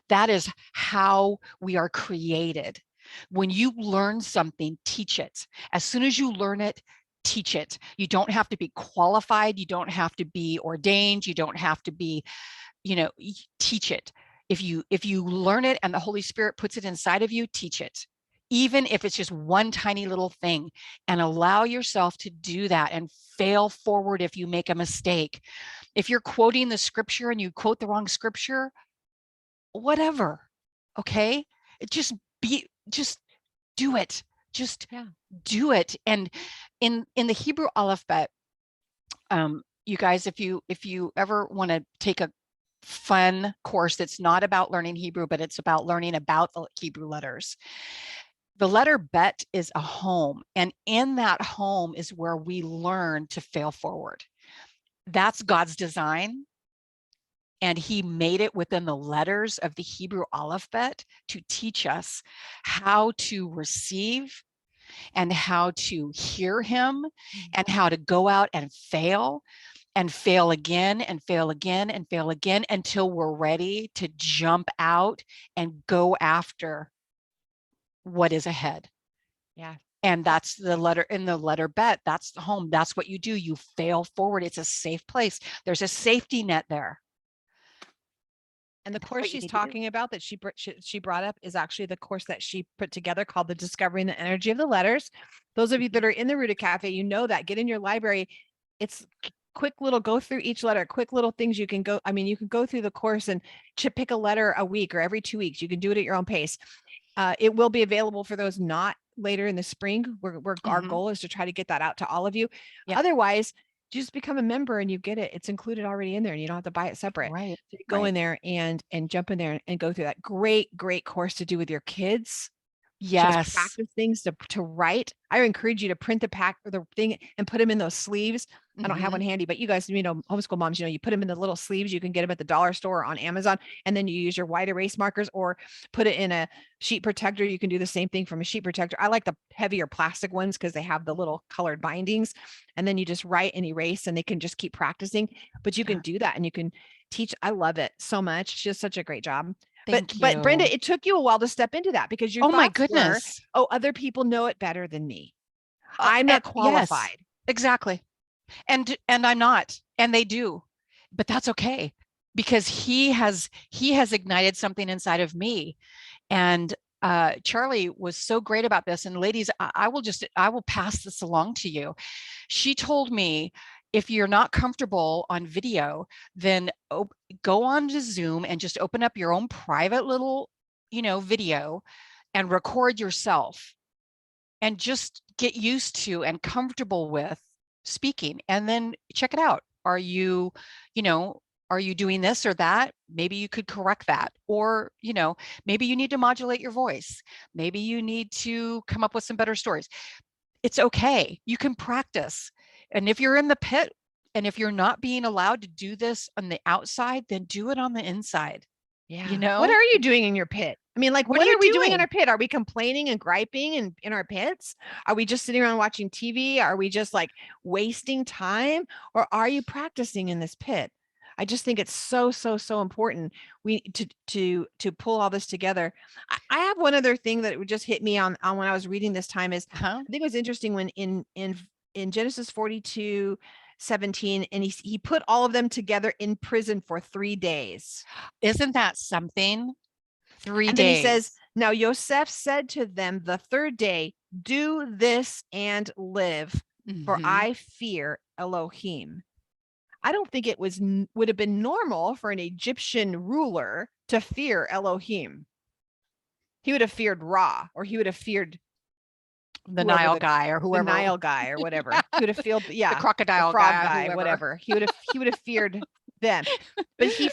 [SPEAKER 2] That is how we are created. When you learn something, teach it. As soon as you learn it, teach it. You don't have to be qualified. You don't have to be ordained. You don't have to be, teach it. If you learn it and the Holy Spirit puts it inside of you, teach it. Even if it's just one tiny little thing, and allow yourself to do that and fail forward if you make a mistake. If you're quoting the scripture and you quote the wrong scripture, whatever. Okay. Just do it. Just do it. And in the Hebrew alphabet, you guys, if you ever want to take a fun course that's not about learning Hebrew, but it's about learning about the Hebrew letters, the letter bet is a home. And in that home is where we learn to fail forward. That's God's design. And he made it within the letters of the Hebrew alphabet to teach us how to receive and how to hear him and how to go out and fail again and fail again and fail again until we're ready to jump out and go after what is ahead.
[SPEAKER 1] Yeah.
[SPEAKER 2] And that's the letter in the letter bet. That's the home. That's what you do. You fail forward. It's a safe place. There's a safety net there.
[SPEAKER 1] And the course she's talking about that she brought up is actually the course that she put together called the Discovering the Energy of the Letters. Those of you that are in the Ruta Cafe, that. Get in your library. It's quick little go through each letter, quick little things you can go. I mean, you can go through the course and pick a letter a week or every 2 weeks. You can do it at your own pace. It will be available for those not later in the spring. Our goal is to try to get that out to all of you.
[SPEAKER 2] Yeah.
[SPEAKER 1] Otherwise, just become a member and you get it. It's included already in there and you don't have to buy it separate.
[SPEAKER 2] Right.
[SPEAKER 1] So you go in there and jump in there and go through that great course to do with your kids. Just
[SPEAKER 2] Yes.
[SPEAKER 1] practice things to write. I encourage you to print the pack or the thing and put them in those sleeves. I don't have one handy, but you guys, homeschool moms, you put them in the little sleeves. You can get them at the dollar store or on Amazon, and then you use your white erase markers or put it in a sheet protector. You can do the same thing from a sheet protector. I like the heavier plastic ones because they have the little colored bindings, and then you just write and erase, and they can just keep practicing. But you can do that, and you can teach. I love it so much. She does such a great job. But Brenda, it took you a while to step into that because your
[SPEAKER 2] my
[SPEAKER 1] thoughts were,
[SPEAKER 2] goodness.
[SPEAKER 1] oh, other people know it better than me. I'm not qualified.
[SPEAKER 2] Yes, exactly. And I'm not, and they do, but that's okay because he has ignited something inside of me. And Charlie was so great about this. And ladies, I will pass this along to you. She told me, if you're not comfortable on video, then go on to Zoom and just open up your own private little, video and record yourself and just get used to and comfortable with speaking, and then check it out. Are you doing this or that? Maybe you could correct that, or, maybe you need to modulate your voice. Maybe you need to come up with some better stories. It's okay. You can practice. And if you're in the pit and if you're not being allowed to do this on the outside, then do it on the inside.
[SPEAKER 1] Yeah. What are you doing in your pit? I mean, like, what are we doing in our pit? Are we complaining and griping in our pits? Are we just sitting around watching TV? Are we just like wasting time? Or are you practicing in this pit? I just think it's so important. We to pull all this together. I have one other thing that would just hit me on when I was reading this time is I think it was interesting when in Genesis 42:17, and he put all of them together in prison for 3 days.
[SPEAKER 2] Isn't that something? 3 days.
[SPEAKER 1] And then he says, now Yosef said to them the third day, do this and live, for I fear Elohim. I don't think it would have been normal for an Egyptian ruler to fear Elohim. He would have feared Ra, or he would have feared
[SPEAKER 2] the Nile guy or whoever.
[SPEAKER 1] The Nile guy or whatever. He would have feared,
[SPEAKER 2] the crocodile
[SPEAKER 1] the frog
[SPEAKER 2] guy,
[SPEAKER 1] whatever. He would have feared them. But he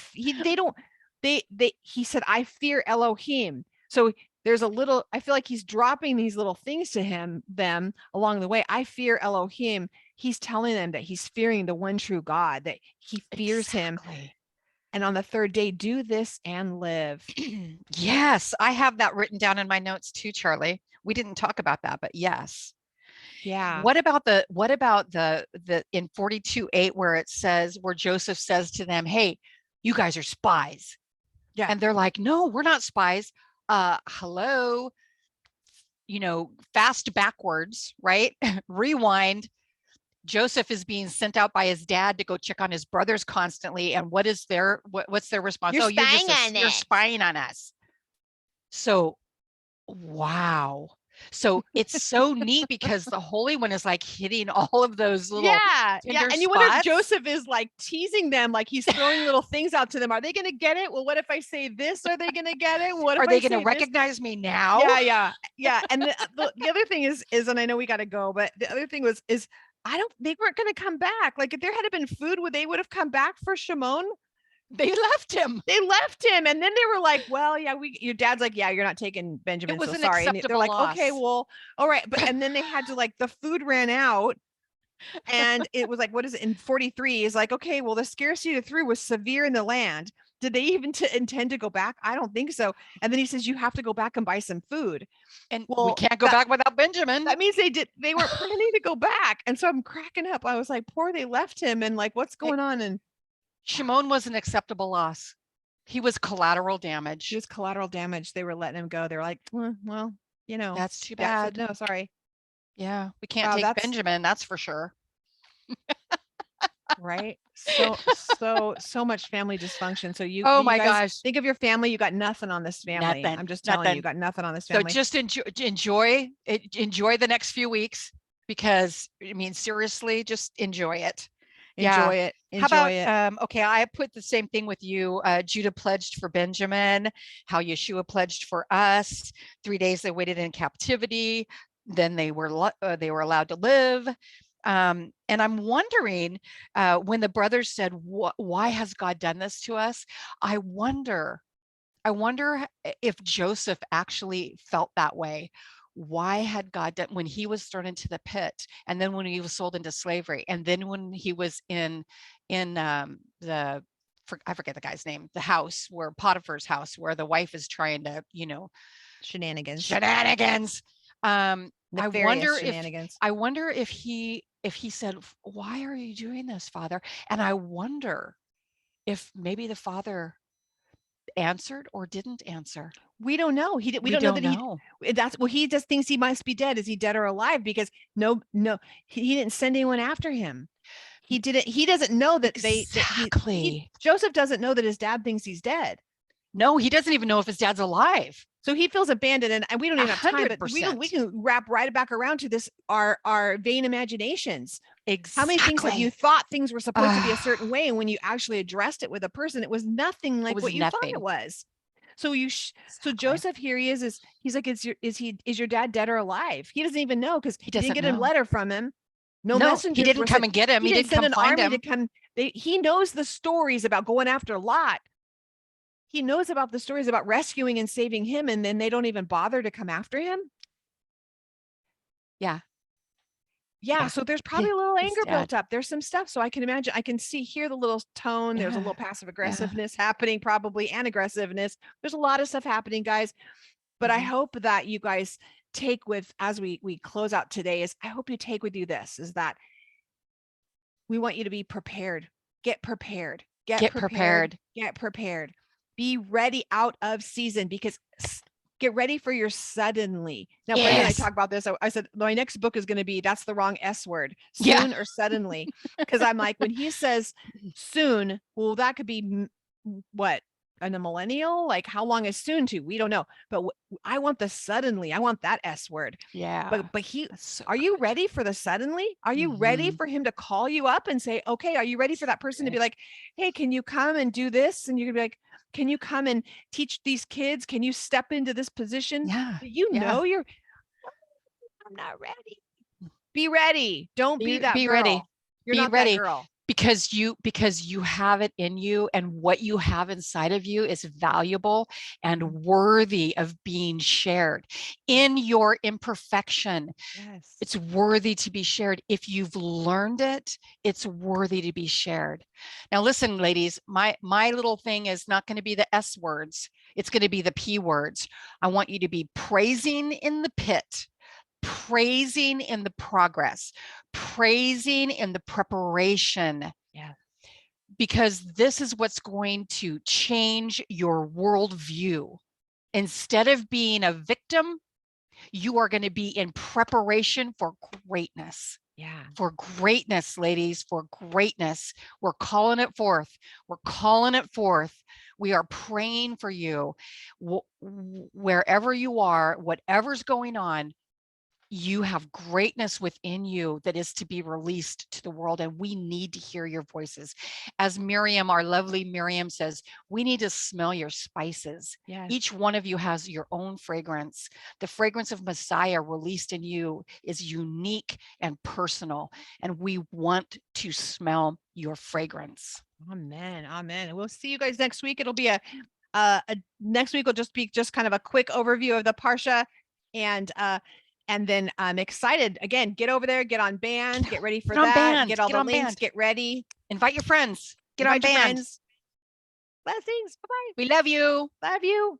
[SPEAKER 1] said, I fear Elohim. So there's I feel like he's dropping these little things to them along the way. I fear Elohim. He's telling them that he's fearing the one true God, that he fears him. And on the third day, do this and live.
[SPEAKER 2] Yes, I have that written down in my notes too, Charlie. We didn't talk about that, but yes.
[SPEAKER 1] Yeah.
[SPEAKER 2] What about the in 42:8 where Joseph says to them, hey, you guys are spies.
[SPEAKER 1] Yeah.
[SPEAKER 2] And they're like, no, we're not spies. Hello, fast backwards, right? Rewind. Joseph is being sent out by his dad to go check on his brothers constantly. And what's their response?
[SPEAKER 1] You're
[SPEAKER 2] you're spying on us. So, wow. So it's so neat because the Holy One is like hitting all of those little
[SPEAKER 1] And you
[SPEAKER 2] spots.
[SPEAKER 1] wonder if Joseph is like teasing them, like he's throwing little things out to them. Are they going to get it? Well, what if I say this? Are they going to get it? What if
[SPEAKER 2] are they going to recognize me now?
[SPEAKER 1] Yeah. And the other thing is, and I know we got to go, but the other thing is they weren't going to come back. Like if there had been food, they would have come back for Shimon.
[SPEAKER 2] They left him.
[SPEAKER 1] And then they were like, well, yeah, your dad's like, yeah, you're not taking Benjamin.
[SPEAKER 2] It was
[SPEAKER 1] so
[SPEAKER 2] an
[SPEAKER 1] sorry. And they're like,
[SPEAKER 2] loss.
[SPEAKER 1] okay, well, all right. But, and then they had to the food ran out. And it was like, what is it in 43 is like, okay, well, the scarcity of food was severe in the land. Did they even intend to go back? I don't think so. And then he says, you have to go back and buy some food.
[SPEAKER 2] And we can't go back without Benjamin.
[SPEAKER 1] That means they weren't planning to go back. And so I'm cracking up. I was like, they left him. And like, what's going on? And
[SPEAKER 2] Shimon was an acceptable loss. He was collateral damage.
[SPEAKER 1] They were letting him go. They were like, well,
[SPEAKER 2] that's too bad.
[SPEAKER 1] No, sorry.
[SPEAKER 2] Yeah, we can't take Benjamin, that's for sure.
[SPEAKER 1] Right? So much family dysfunction. So
[SPEAKER 2] gosh.
[SPEAKER 1] Think of your family. You got nothing on this family.
[SPEAKER 2] Nothing.
[SPEAKER 1] I'm just telling you got nothing on this family.
[SPEAKER 2] So just enjoy the next few weeks because seriously, just enjoy it.
[SPEAKER 1] Enjoy it.
[SPEAKER 2] How about, okay, I put the same thing with you. Judah pledged for Benjamin, how Yeshua pledged for us. 3 days they waited in captivity. then they were allowed to live. And I'm wondering, when the brothers said, why has God done this to us? I wonder if Joseph actually felt that way. Why had God done, when he was thrown into the pit, and then when he was sold into slavery, and then when he was in I forget the guy's name, the house where Potiphar's house, where the wife is trying to,
[SPEAKER 1] Shenanigans.
[SPEAKER 2] Nefarious
[SPEAKER 1] shenanigans.
[SPEAKER 2] I wonder if he said, why are you doing this, Father? And I wonder if maybe the Father answered or didn't answer.
[SPEAKER 1] We don't know. We don't know that he just thinks he must be dead. Is he dead or alive? Because no, he didn't send anyone after him. He doesn't know that Joseph doesn't know that his dad thinks he's dead.
[SPEAKER 2] No, he doesn't even know if his dad's alive.
[SPEAKER 1] So he feels abandoned, and we don't even have time, but we can wrap right back around to this, our vain imaginations.
[SPEAKER 2] Exactly.
[SPEAKER 1] How many things that you thought things were supposed to be a certain way, and when you actually addressed it with a person, it was nothing like what you thought it was. So so Joseph, here he is he's like, is your dad dead or alive? He doesn't even know, because he didn't get a letter from him. No messenger.
[SPEAKER 2] He didn't come and get him. He didn't send an army to come.
[SPEAKER 1] He knows the stories about going after Lot. He knows about the stories about rescuing and saving him, and then they don't even bother to come after him.
[SPEAKER 2] Yeah.
[SPEAKER 1] So there's probably a little anger built up. There's some stuff. So I can imagine, I can hear the little tone. There's a little passive aggressiveness happening, probably, and aggressiveness. There's a lot of stuff happening, guys. But I hope that you guys take with, as we close out today, I hope you take with you this, is that we want you to be prepared. Get prepared. Get prepared. Get prepared. Be ready out of season, because get ready for your suddenly. Now, Brenda and I talk about this. I said, my next book is going to be, that's the wrong S word, soon or suddenly. Because I'm like, when he says soon, well, that could be what? And a millennial? Like, how long is soon to? We don't know. But I want the suddenly. I want that S word.
[SPEAKER 2] Yeah.
[SPEAKER 1] But are you ready for the suddenly? Are you ready for him to call you up and say, okay, are you ready for that person to be like, hey, can you come and do this? And you can be like, can you come and teach these kids? Can you step into this position?
[SPEAKER 2] Yeah.
[SPEAKER 1] I'm not ready. Be ready. Don't be that girl.
[SPEAKER 2] Ready.
[SPEAKER 1] You're not ready. That girl.
[SPEAKER 2] Because you have it in you, and what you have inside of you is valuable and worthy of being shared. In your imperfection, it's worthy to be shared. If you've learned it, it's worthy to be shared. Now listen, ladies, my little thing is not going to be the S words. It's going to be the P words. I want you to be praising in the pit, praising in the progress, praising in the preparation. Because this is what's going to change your worldview. Instead of being a victim, you are going to be in preparation for greatness. For greatness, ladies, for greatness. We're calling it forth. We're calling it forth. We are praying for you. Wherever you are, whatever's going on, you have greatness within you that is to be released to the world, and we need to hear your voices. As Miriam, our lovely Miriam, says, we need to smell your spices. Each one of you has your own fragrance. The fragrance of Messiah released in you is unique and personal, and we want to smell your fragrance.
[SPEAKER 1] Amen. Amen. We'll see you guys next week. It'll be next week will just be kind of a quick overview of the Parsha, and then I'm excited. Again, get over there, get on band, get ready for that, get all the links, get ready.
[SPEAKER 2] Invite your friends, get on band.
[SPEAKER 1] Blessings. Bye-bye.
[SPEAKER 2] We love you.
[SPEAKER 1] Love you.